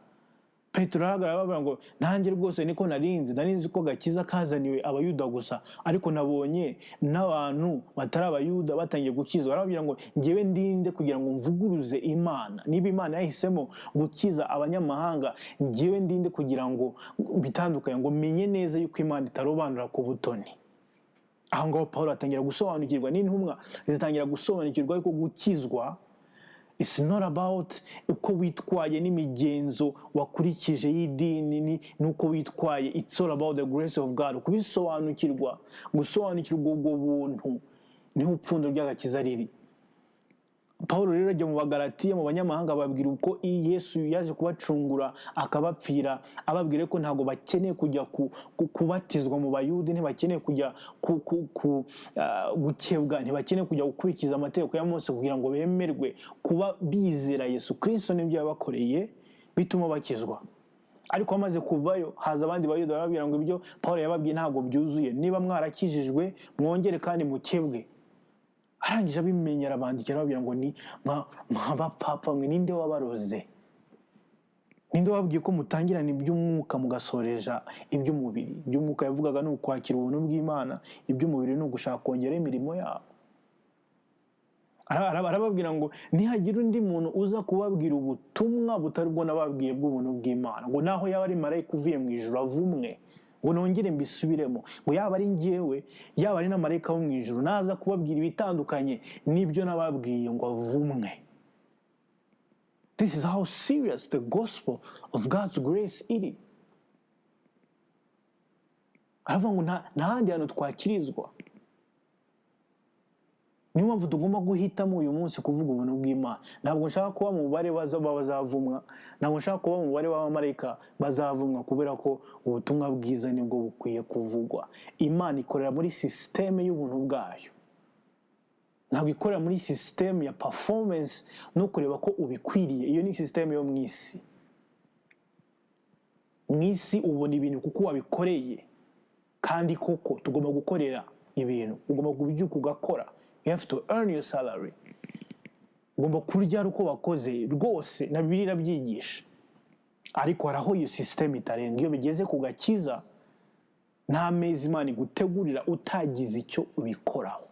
Petero arahagarara aravuga ngo nanjye rwose niko narinzi ko agakiza kazaniwe Abayuda gusa, ariko nabonye n'abantu batari Abayuda batangiye gukizwa. Arababwira ngo njyewe ndinde kugira ngo mvuguruze Imana? Niba Imana yahisemo gukiza abanyamahanga, njyewe ndinde kugira ngo bitandukanye, ngo menye neza yuko Imana itarobanura ku butoni. Aho ngaho Paulo atangira gusobanukirwa, n'intumwa zitangira gusobanukirwa yuko gukizwa it's not about uko witwaye n'imigenzo wakurikije y'idini nuko witwaye. It's all about the grace of God. Kubisobanukirwa, gusobanukirwa ubwo buntu niho upfundo ry'agakiza riri. Paulo rero ajya mu Bagalatiya, mu banyamahanga, babwira uko Yesu yaje kubacungura akabapfira, ababwire ko ntago bakeneye kujya kubatizwa mu Bayuda, ntibakeneye kujya gukebwa, ntibakeneye kujya gukurikiza amategeko ya Mose kugira ngo bemerwe. Kuba bizera Yesu Kristo nibyo yabakoreye bituma bakizwa. Ariko amaze kuvayo, haza abandi Bayuda barababwira ngo ibyo Paulo yababwiye ntago byuzuye, niba mwarakijijwe mwongere kandi mukebwe. Arangije abimenyera abandikira babwira ngo ni mwabapfapfa mwe, ninde wabaroze? Ninde wababwiye ko mutangirana iby'umwuka mugasoreja iby'umubiri? Iby'umwuka yavugaga ni ukwakira ubuntu bw'Imana, iby'umubiri ni ugushaka kongera imirimo yabo. Arababwira ngo nihagira undi muntu uza kubabwira ubutumwa butari bwo nababwiye bw'ubuntu bw'Imana, ngo naho yaba ari marayika uvuye mu ijuru avumwe, ngo nongere mbisubiremo, ngo yaba ari njyewe, yaba ari n'amarayika wo mu ijuru, naza kubabwira ibitandukanye n'ibyo nababwiye, ngo avumwe. This is how serious the gospel of God's grace iri. Aravuga ngo nta handi hantu twakirizwa. Niyo mpamvu tugomba guhitamo uyu munsi kuvuga ubuntu bw'Imana. Ntabwo nshaka kuba mu mubare bazavumwa, ntabwo nshaka kuba mu mubare w'abamarayika bazavumwa, kubera ko ubutumwa bwiza nibwo bukwiye kuvugwa. Imana ikorera muri systeme y'ubuntu bwayo, ntabwo ikorera muri systeme ya performance no kureba ko ubikwiriye. Iyo ni systeme yo mu isi. Mu isi ubona ibintu kuko wabikoreye, kandi koko tugomba gukorera ibintu, ugomba kubyuka ugakora. You have to earn your salary. Ugomba kurya uko wakoze rwose, na Bibiliya irabyigisha. Ariko haraho iyo systeme itarenga. Iyo bigeze ku gakiza, nta mezi Imana igutegurira utagize icyo ubikoraho.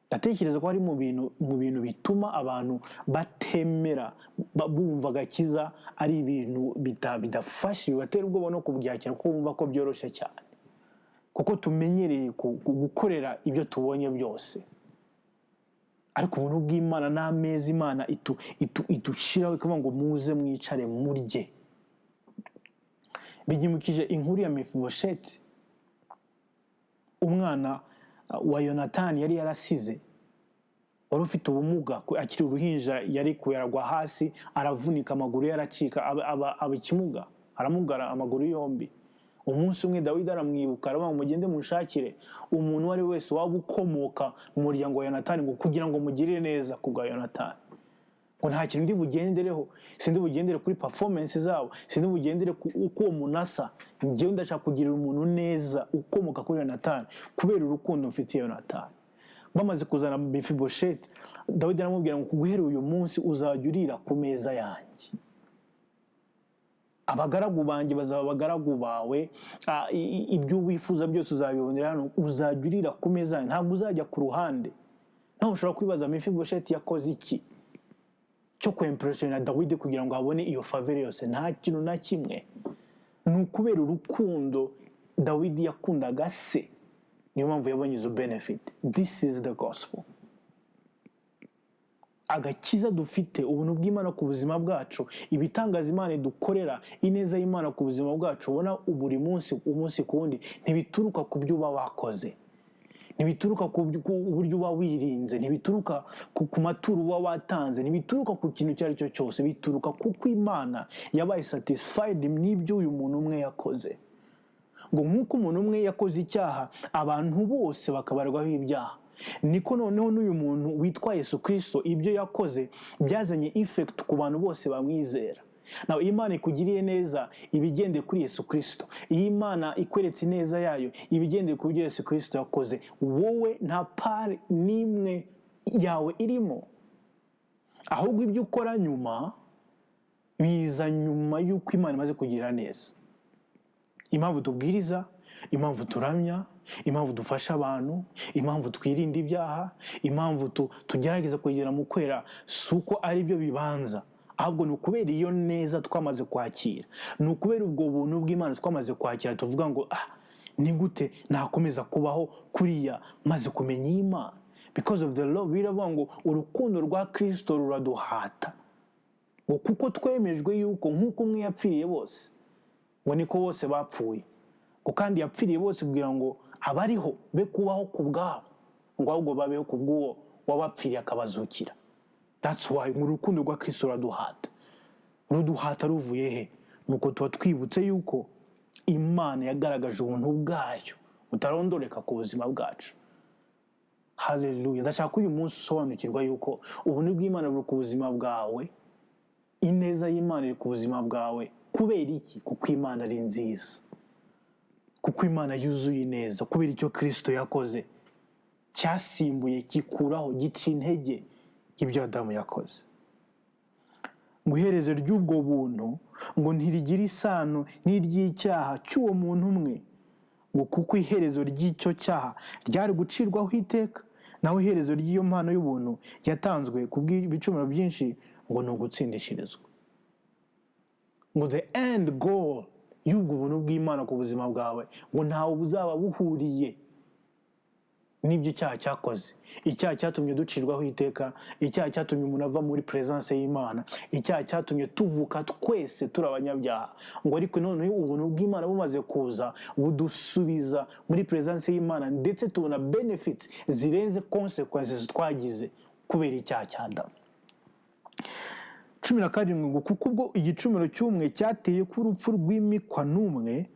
Ndatekereza ko ari mu bintu bituma abantu batemera, bumva agakiza ari ibintu bidafashe, bibatera ubwoba no kubyakira, kuko bumva ko byoroshye cyane, kuko tumenyereye gukorera ibyo tubonye byose. Ariko ubuntu bw'Imana n'amezi Imana idushiraho, ikavuga ngo muze mwicare murye. Binyimukije inkuru ya Mefibosheti, umwana wa Yonatani yari yarasize. wari ufite ubumuga akiri uruhinja yari kuyaragwa hasi aravunika amaguru ye aracika aba ikimuga aramugara amaguru yombi. Umunsi umwe Dawidi aramwibuka aravuga ngo mugende munshakire umuntu uwo ari we wese waba ukomoka mu muryango wa Yonatani ngo kugira ngo mugirire neza kubwa Yonatani, ngo nta kintu ndi bugendereho, sindi bugendere kuri performance zabo, sindi bugendere uko uwo muntu asa, njyewe ndashaka kugirira umuntu neza ukomoka kuri Yonatani kubera urukundo mfitiye Yonatani. Bamaze kuzana Mefibosheti, Dawidi aramubwira ngo kuguhera uyu munsi uzajya urira ku meza yanjye, abagaragu banjye bazaba abagaragu bawe, ibyo wifuza byose uzabibonera hano, uzajya urira ku meza yanjye, ntabwo uzajya ku ruhande. Naho ushobora kwibaza Mefibosheti yakoze iki cyo kwimpressiona Dawidi kugira ngo abone iyo faveur yose? Nta kintu na kimwe. Ni ukubera urukundo Dawidi yakundaga se, niyo mpamvu yabonye izo benefit. This is the gospel. Agakiza dufite, ubuntu bw'Imana ku buzima bwacu, ibitangaza Imana idukorera, ineza y'Imana ku buzima bwacu ubona buri munsi umunsi kundi, ntibituruka ku byo uba wakoze, ntibituruka ku buryo uba wirinze, ntibituruka ku maturo uba watanze, ntibituruka ku kintu icyo ari cyo cyose, bituruka kuko Imana yabaye satisfied n'ibyo uyu muntu umwe yakoze. Ngo nk'uko umuntu umwe yakoze icyaha abantu bose bakabarwaho ibyaha, niko noneho n'uyu muntu witwa Yesu Kristo ibyo yakoze byazanye effect ku bantu bose bamwizera. Nawe Imana ikugiriye neza ibigendeye kuri Yesu Kristo, iyo Imana ikweretse neza yayo ibigendeye ku byo Yesu Kristo yakoze, wowe nta part n'imwe yawe irimo, ahubwo ibyo ukora nyuma biza nyuma y'uko Imana imaze kugira neza. Impamvu tubwiriza, impamvu turamya, impamvu dufasha abantu, impamvu twirinda ibyaha, impamvu tugerageza kugera mu kwera, si uko ari byo bibanza, ahubwo ni ukubera iyo neza twamaze kwakira, ni ukubera ubwo buntu bw'Imana twamaze kwakira, tuvuga ngo ni gute nakomeza kubaho kuriya maze kumenya Imana. Because of the love, biravuga ngo urukundo rwa Kristo ruraduhata, ngo kuko twemejwe yuko nk'uko umwe yapfiriye bose, ngo niko bose bapfuye, ngo kandi yapfiriye bose kugira ngo abariho be kubaho ku bwabo, ngo ahubwo babeho ku bw'uwo wabapfiriye akabazukira. That's why mu rukundo rwa Kristo ruduhata ruvuye he? Nuko tuba twibutse yuko Imana yagaragaje ubuntu bwayo butarondoreka ku buzima bwacu. Hallelujah. Ndashaka ko uyu munsi usobanukirwa yuko ubuntu bw'Imana buri ku buzima bwawe, ineza y'Imana iri ku buzima bwawe. Kubera iki? Kuko Imana ari nziza, kuko Imana yuzuye neza, kubera icyo Kristo yakoze cyasimbuye, gikuraho, gica intege ibyo Adamu yakoze. Ngo iherezo ry'ubwo buntu ngo ntirigira isano n'iry'icyaha cy'uwo muntu umwe, ngo kuko iherezo ry'icyo cyaha ryari gucirwaho iteka, naho iherezo ry'iyo mpano y'ubuntu yatanzwe ku bw'ibicumuro byinshi ngo ni ugutsindishirizwa. Ngo the end goal y'ubwo buntu bw'Imana ku buzima bwawe ngo ntawe buzaba buhuriye n'ibyo icyaha cyakoze. Icyaha cyatumye ducirwaho iteka, icyaha cyatumye umuntu ava muri presence y'Imana, icyaha cyatumye tuvuka twese turi abanyabyaha. Ngo ariko noneho ubuntu bw'Imana bumaze kuza budusubiza muri presence y'Imana, ndetse tubona benefits zirenze consequences twagize kubera icyaha cya Adamu. 17 ngo kuko ubwo igicumuro cy'umwe cyateye ku urupfu rw'imikwa n'umwe,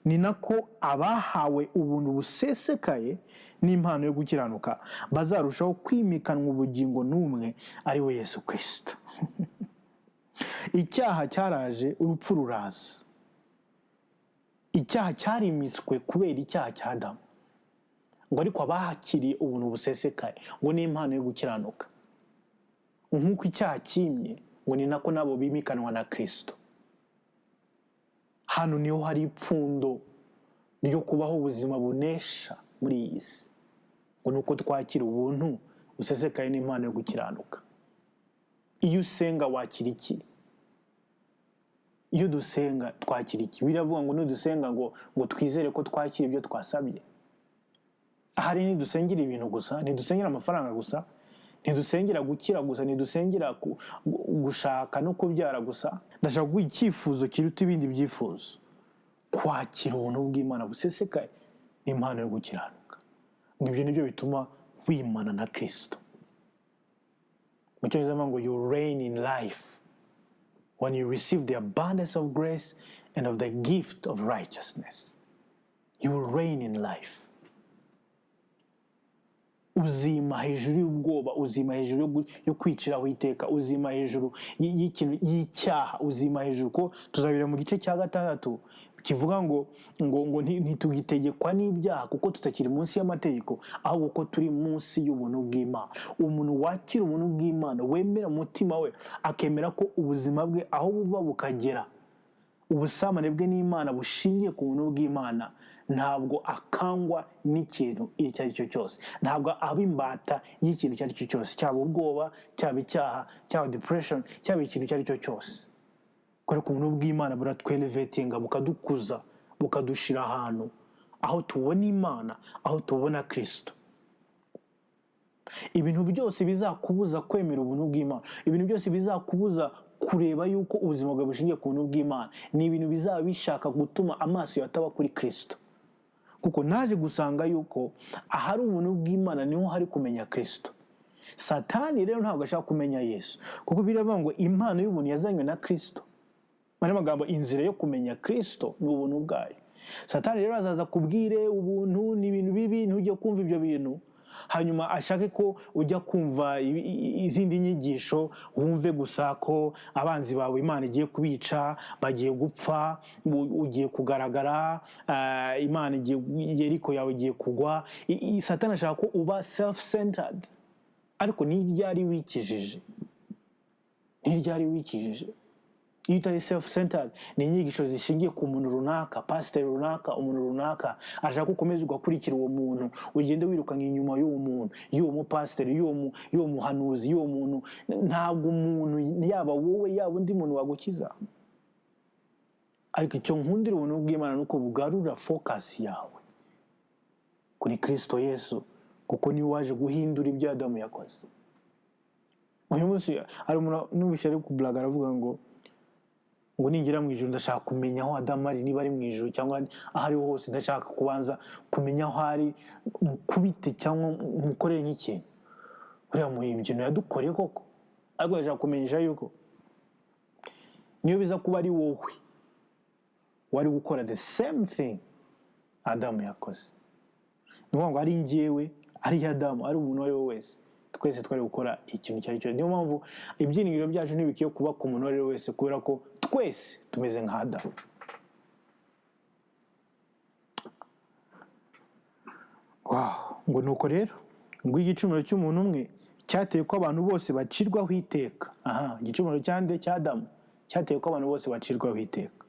ni nako abahawe ubuntu busesekaye n'impano yo gukiranuka bazarushaho kwimikanwa ubugingo n'umwe, ari we Yesu Kristo. Icyaha cyaraje, urupfu ruraza. Icyaha cyarimitswe kubera icyaha cya Adamu, ngo ariko abahakiriye ubuntu busesekaye ngo ni impano yo gukiranuka. Nk'uko icyaha kimye, ngo ni nako nabo bimikanwa na Kristo. Hano niho hari ipfundo ryo kubaho ubuzima bunesha muri iyi si, ngo nuko twakira ubuntu busesekaye n'impano yo gukiranuka. Iyo usenga wakira iki? Iyo dusenga twakira iki? Biravuga ngo nidusenga ngo twizere ko twakira ibyo twasabye. Ahari nidusengera ibintu gusa, nidusengera amafaranga gusa, ntidusengera gukira gusa, ntidusengera gushaka no kubyara gusa. Ndashaka kuguha icyifuzo kiruta ibindi byifuzo: kwakira ubuntu bw'Imana busesekaye n'impano yo gukiranuka. Ngo ibyo nibyo bituma wimana na Kristo. mu cyongereza ngo you reign in life when you receive the abundance of grace and of the gift of righteousness. You will reign in life. Uzima hejuru y'ubwoba, uzima hejuru yo kwiciraho iteka, uzima hejuru y'ikintu y'icyaha, uzima hejuru ko tuzabira mu gice cya 6 kivuga ngo ntitugitegekwa n'ibyaha kuko tutakiri munsi y'amategeko, ahubwo ko turi munsi y'ubuntu bw'Imana. Umuntu wakira ubuntu bw'Imana, wemera umutima we akemera ko ubuzima bwe aho buva bukagera, ubusamane bwe n'Imana bushingiye ku buntu bw'Imana, ntabwo akangwa n'ikintu icyo ari cyo cyose, ntabwo aba imbata y'ikintu icyo ari cyo cyose, cyaba ubwoba, cyaba icyaha, cyaba depression, cyaba ikintu icyo ari cyo cyose. Kubera ko ubuntu bw'Imana buratwelevatinga, bukadukuza, bukadushira ahantu aho tubona Imana, aho tubona Kristo. Ibintu byose bizakubuza kwemera ubuntu bw'Imana, ibintu byose bizakubuza kureba yuko ubuzima bwawe bushingiye ku buntu bw'Imana, ni ibintu bizaba bishaka gutuma amaso yataba kuri Kristo. Kuko naje gusanga yuko ahari ubuntu bw'Imana niho hari kumenya Kristo. Satani rero ntabwo ashaka kumenya Yesu, kuko biravuga ngo impano y'ubuntu yazanywe na Kristo. Mane magambo, inzira yo kumenya Kristo ni ubuntu bwayo. Satani rero azaza kubwire ubuntu ni ibintu bibi, ntujye kumva ibyo bintu, hanyuma ashake ko ujya kumva izindi nyigisho, wumve gusa ko abanzi bawe Imana igiye kubica, bagiye gupfa, ugiye kugaragara, Imana Yeriko yawe igiye kugwa. Satani ashaka ko uba self-centered, ariko n'iryari wikijije, n'iryari wikijije. Iyo utari self-centered, ni inyigisho zishingiye ku muntu runaka, pastor runaka, umuntu runaka, ashaka ko ukomeza ugakurikira uwo muntu, ugende wirukanga inyuma y'uwo muntu, y'uwo mupastor, y'uwo muhanuzi, y'uwo muntu. Ntabwo umuntu yaba wowe yaba undi muntu wagukiza. Ariko icyo nkundira ubuntu bw'Imana nuko bugarura focus yawe kuri Kristo Yesu, kuko niwe waje guhindura ibyo Adamu yakoze. Uyu munsi ari umuntu numvise ari kublaga aravuga ngo ningira mu ijuru ndashaka kumenya aho Adamu ari, niba ari mu ijuru cyangwa ahari hose, ndashaka kubanza kumenya aho ari, mukubite cyangwa mukorere nk'ikintu. Uriya muhimbyi yadukoreye koko, ariko ndashaka kumenyesha yuko niyo biza kuba ari wowe wari gukora the same thing Adamu yakoze, ni ngo ari njyewe, ari Adamu, ari umuntu wari wese, twese twari gukora ikintu cyari cyo. Niyo mpamvu ibyinigiro byacu ntibikiye kuba ku muntu wari wese, kubera ko twese tumeze nka Adamu. Ngo nuko rero ngo igicumuro cy'umuntu umwe cyateye ko abantu bose bacirwaho iteka. Igicumuro cyande cya Adamu cyateye ko abantu bose bacirwaho iteka.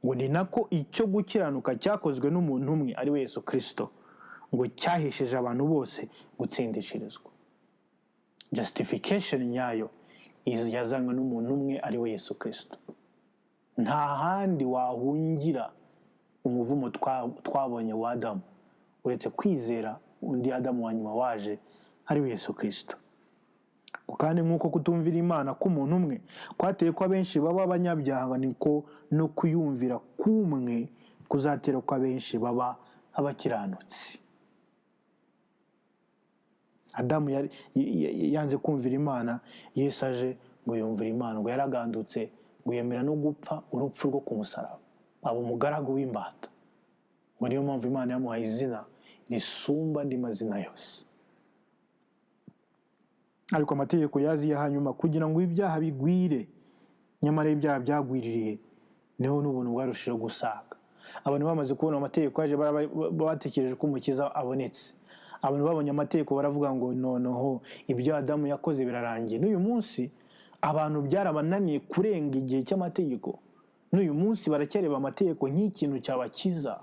Ngo ni nako icyo gukiranuka cyakozwe n'umuntu umwe ari we Yesu Kristo, ngo cyahesheje abantu bose gutsindishirizwa. Justification nyayo yazanywe n'umuntu umwe ari we Yesu Kristo. Nta handi wahungira umuvumo twabonye wa Adamu uretse kwizera undi Adamu wa nyuma waje ari we Yesu Kristo. Kandi nk'uko kutumvira Imana k'umuntu umwe kwateye ko abenshi baba abanyabyaha, niko no kuyumvira kumwe kuzatera ko abenshi baba abakiranutsi. Adamu yanze kumvira Imana, Yesu aje ngo yumvira Imana, ngo yaragandutse, ngo yemera no gupfa urupfu rwo ku musaraba, aba umugaragu w'imbata. Ngo niyo mpamvu Imana yamuhaye izina risumba andi mazina yose. Ariko amategeko yaziye hanyuma kugira ngo ibyaha bigwire, nyamara ibyaha byagwiririye niho n'ubuntu bwarushijeho gusaga. Abantu bamaze kubona amategeko yaje batekereje ko umukiza abonetse. Abantu babonye amategeko baravuga ngo noneho ibyo Adamu yakoze birarangiye. N'uyu munsi abantu byarabananiye kurenga igihe cy'amategeko. N'uyu munsi baracyareba amategeko nk'ikintu cyabakiza.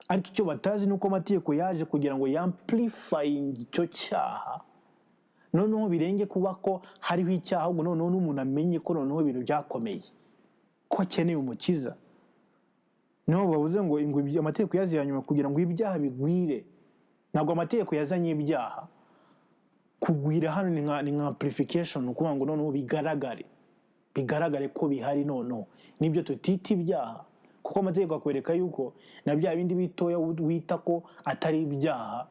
Ariko icyo batazi nuko amategeko yaje kugira ngo yamplifying icyo cyaha, noneho birenge kuba ko hariho icyaha, ahubwo noneho n'umuntu amenye ko noneho ibintu byakomeye, ko akeneye umukiza. Niho bavuze ngo amategeko yaziye nyuma kugira ngo ibyaha bigwire. Ntabwo amategeko yazanye ibyaha. Kugwira hano ni nka amplification, ukuvuga ngo noneho bigaragare ko bihari noneho nibyo tutita ibyaha, kuko amategeko akwereka yuko na bya bindi bitoya wita ko atari ibyaha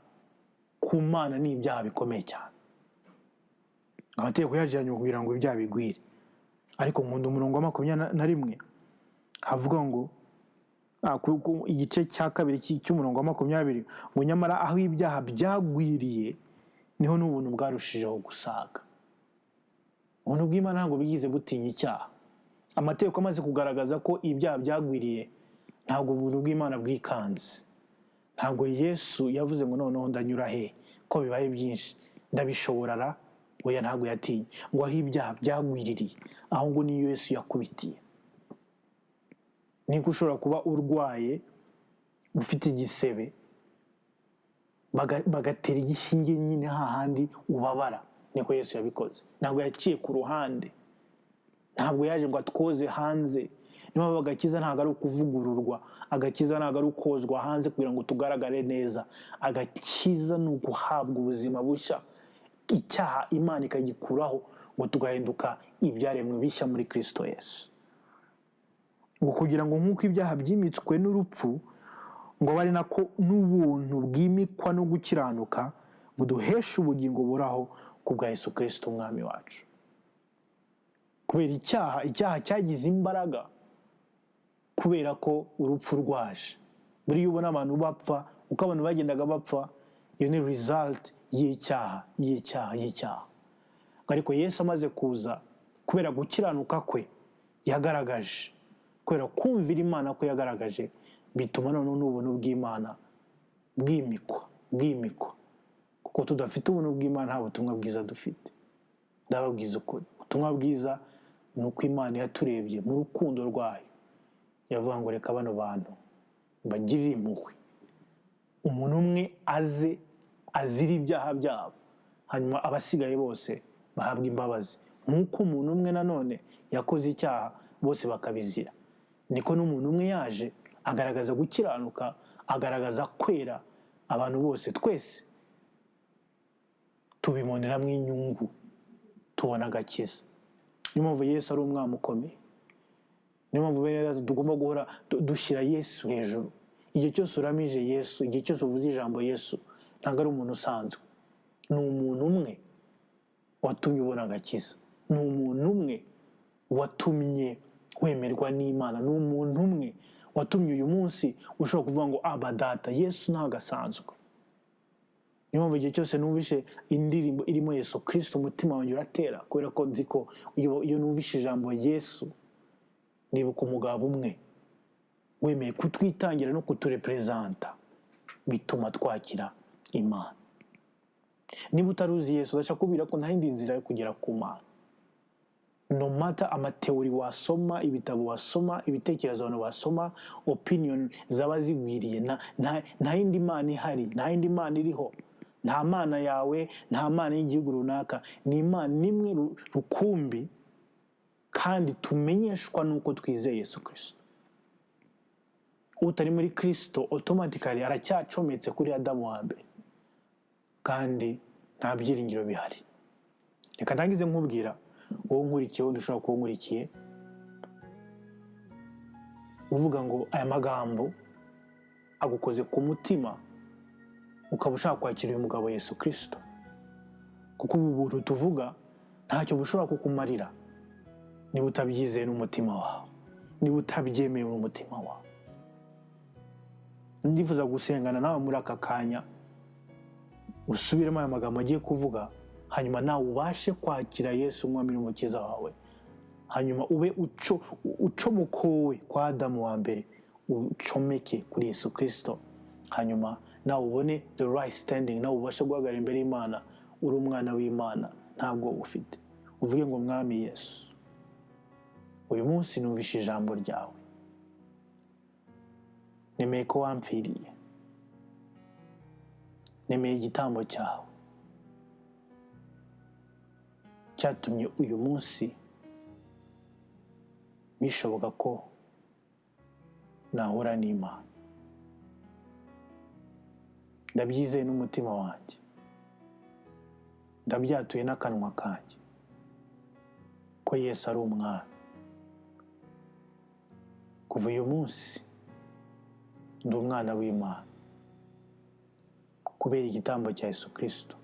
ku Mana ni ibyaha bikomeye cyane. amategeko yaje yanyuma kugira ngo ibyaha bigwire. Ariko nkunda umurongo wa 21 havuga ngo igice cya kabiri cy'umurongo wa 20 ngo nyamara aho ibyaha byagwiriye niho n'ubuntu bwarushijeho gusaga. Ubuntu bw'Imana ntabwo bigize butinya icyaha. Amategeko amaze kugaragaza ko ibyaha byagwiriye, ntabwo ubuntu bw'Imana bwikanze. Ntabwo Yesu yavuze ngo noneho ndanyura he ko bibaye byinshi ndabishoborara, oya ntabwo yatinye. Ngo aho ibyaha byagwiririye, aho ngo ni Yesu yakubitiye. Niko ushobora kuba urwaye ufite igisebe bagatera igishinge nyine hahandi ubabara, niko Yesu yabikoze. Ntabwo yaciye ku ruhande, ntabwo yaje ngo atwoze hanze. Niba agakiza ntabwo ari ukuvugururwa, agakiza ntabwo ari ukozwa hanze kugira ngo tugaragare neza. Agakiza ni uguhabwa ubuzima bushya, icyaha Imana ikagikuraho ngo tugahinduka ibyaremwe bishya muri Kristo Yesu. Ngo kugira ngo nk'uko ibyaha byimitswe n'urupfu, ngo bari nako n'ubuntu bwimikwa no gukiranuka buduhesha ubugingo buraho kubwa Yesu Kristo umwami wacu. Kubera icyaha cyagize imbaraga kubera ko urupfu rwaje. Buriya ubona abantu bapfa, ukabona bagendaga bapfa, iyo ni result y'icyaha. Ariko Yesu amaze kuza, kubera gukiranuka kwe yagaragaje, kubera kumvira Imana ko yagaragaje, bituma noneho n'ubuntu bw'Imana bwimikwa. Kuko tudafite ubuntu bw'Imana nta butumwa bwiza dufite. Ndababwiza ukuri, ubutumwa bwiza ni uko Imana yaturebye mu rukundo rwayo, yavuga ngo reka bano bantu bagirire impuhwe, umuntu umwe aze azira ibyaha byabo, hanyuma abasigaye bose bahabwa imbabazi. Nk'uko umuntu umwe nanone yakoze icyaha bose bakabizira, niko n'umuntu umwe yaje agaragaza gukiranuka, agaragaza kwera, abantu bose twese tubiboneramo inyungu, tubona agakiza. Niyo mpamvu Yesu ari umwami ukomeye. Niyo mpamvu bene tugomba guhora dushyira Yesu hejuru. Igihe cyose uramije Yesu, igihe cyose uvuze ijambo Yesu, ntabwo ari umuntu usanzwe. Ni umuntu umwe watumye ubona agakiza. Ni umuntu umwe watumye wemerwa n'Imana. Ni umuntu umwe watumye uyu munsi ushobora kuvuga ngo aba data. Yesu ntabwo asanzwe. Niyo mpamvu igihe cyose numvishe indirimbo irimo Yesu Kristo, umutima wanjye uratera, kubera ko nzi ko iyo numvishe ijambo Yesu, nibuka umugabo umwe wemeye kutwitangira no kuturepresenta, bituma twakira Imana. Niba utaruzi Yesu, ndashaka kubwira ko nta yindi nzira yo kugera ku Mana. No matter amateori wasoma, ibitabo wasoma, ibitekerezo abantu wasoma, opinion zaba zigwiriye, nta yindi Mana ihari, nta yindi Mana iriho. Nta Mana yawe, nta Mana y'igihugu runaka, ni Imana imwe rukumbi, kandi tumenyeshwa nuko twizeye Yesu Kristo. Utari muri Kristo automatically aracyacometse kuri Adamu wa mbere, kandi nta byiringiro bihari. Reka ndangize nkubwira wowe nkurikiye, wowe dushobora kuba nkurikiye, uvuga ngo aya magambo agukoze ku mutima, ukaba ushaka kwakira uyu mugabo Yesu Kristo. Kuko ubu buntu tuvuga ntacyo bushobora kukumarira niba utabyizeye n'umutima wawe, niba utabyemeye n'umutima wawe. Ndifuza gusengana nawe muri aka kanya, usubiremo aya magambo agiye kuvuga, hanyuma nawe ubashe kwakira Yesu umwami n'umukiza wawe. Hanyuma ube ucomokowe kwa Adamu wa mbere, ucomeke kuri Yesu Kristo. Hanyuma nawe ubone the right standing, nawe ubashe guhagarara imbere y'Imana uri umwana w'Imana, ntabwo ufite. Uvuge ngo mwami Yesu, uyu munsi numvishe ijambo ryawe, nemeye ko wampfiriye, nemeye igitambo cyawe cyatumye uyu munsi bishoboka ko nahura n'Imana. Ndabyizeye n'umutima wanjye, ndabyatuye n'akanwa kanjye ko Yesu ari umwami. Kuva uyu munsi ndi umwana w'Imana kubera igitambo cya Yesu Kristo.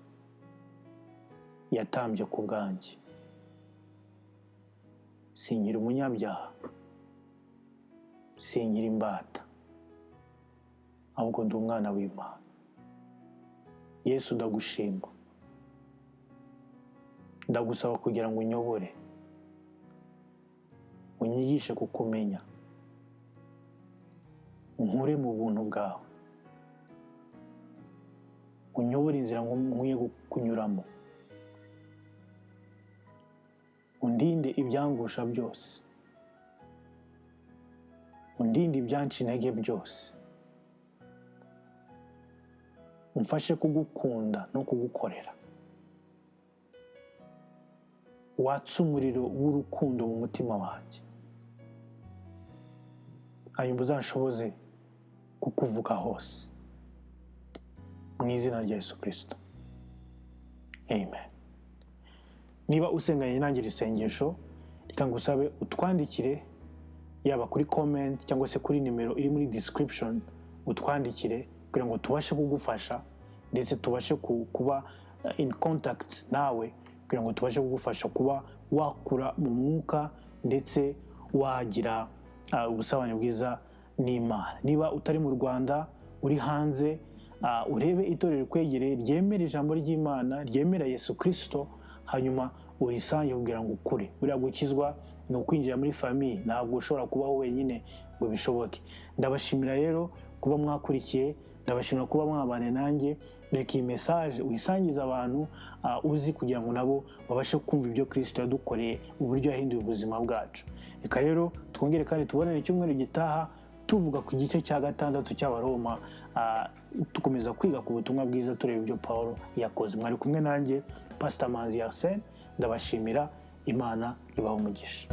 yatambye ku bwanjye. Sinkiri umunyabyaha, sinkiri imbata, ahubwo ndi umwana w'Imana. Yesu ndagushima, ndagusaba kugira ngo unyobore, unyigishe kukumenya, nkure mu buntu bwawe, unyobore inzira nkwiye kunyuramo, undinde ibyangusha byose, undinde ibyanca intege byose, umfashe kugukunda no kugukorera, watse umuriro w'urukundo mu mutima wanjye, hanyuma uzanshoboze kukuvuga hose, mu izina rya Yesu Kristo, amen. Niba usenganye nanjye isengesho, reka ngusabe utwandikire, yaba kuri comment cyangwa se kuri nimero iri muri description, utwandikire kugira ngo tubashe kugufasha, ndetse tubashe kuba in contact nawe kugira ngo tubashe kugufasha kuba wakura mu mwuka ndetse wagira ubusabane bwiza n'Imana. Niba utari mu Rwanda, uri hanze, urebe itorero kwegereye ryemera ijambo ry'Imana, ryemera Yesu Kristo, hanyuma urisange kugira ngo ukure. Buriya gukizwa ni ukwinjira muri famiye, ntabwo ushobora kubaho wenyine ngo bishoboke. Ndabashimira rero kuba mwakurikiye, ndabashimira kuba mwabane nanjye. Reka iyi message uyisangiza abantu uzi kugira ngo nabo babashe kumva ibyo Kristo yadukoreye, uburyo yahinduye ubuzima bwacu. Reka rero twongere kandi tubonane icyumweru gitaha tuvuga ku gice cya 6 cy'Abaroma, tukomeza kwiga ku butumwa bwiza, tureba ibyo Paulo yakoze. Mwari kumwe nanjye Pastor Manzi, ndabashimira. Imana ibahe umugisha.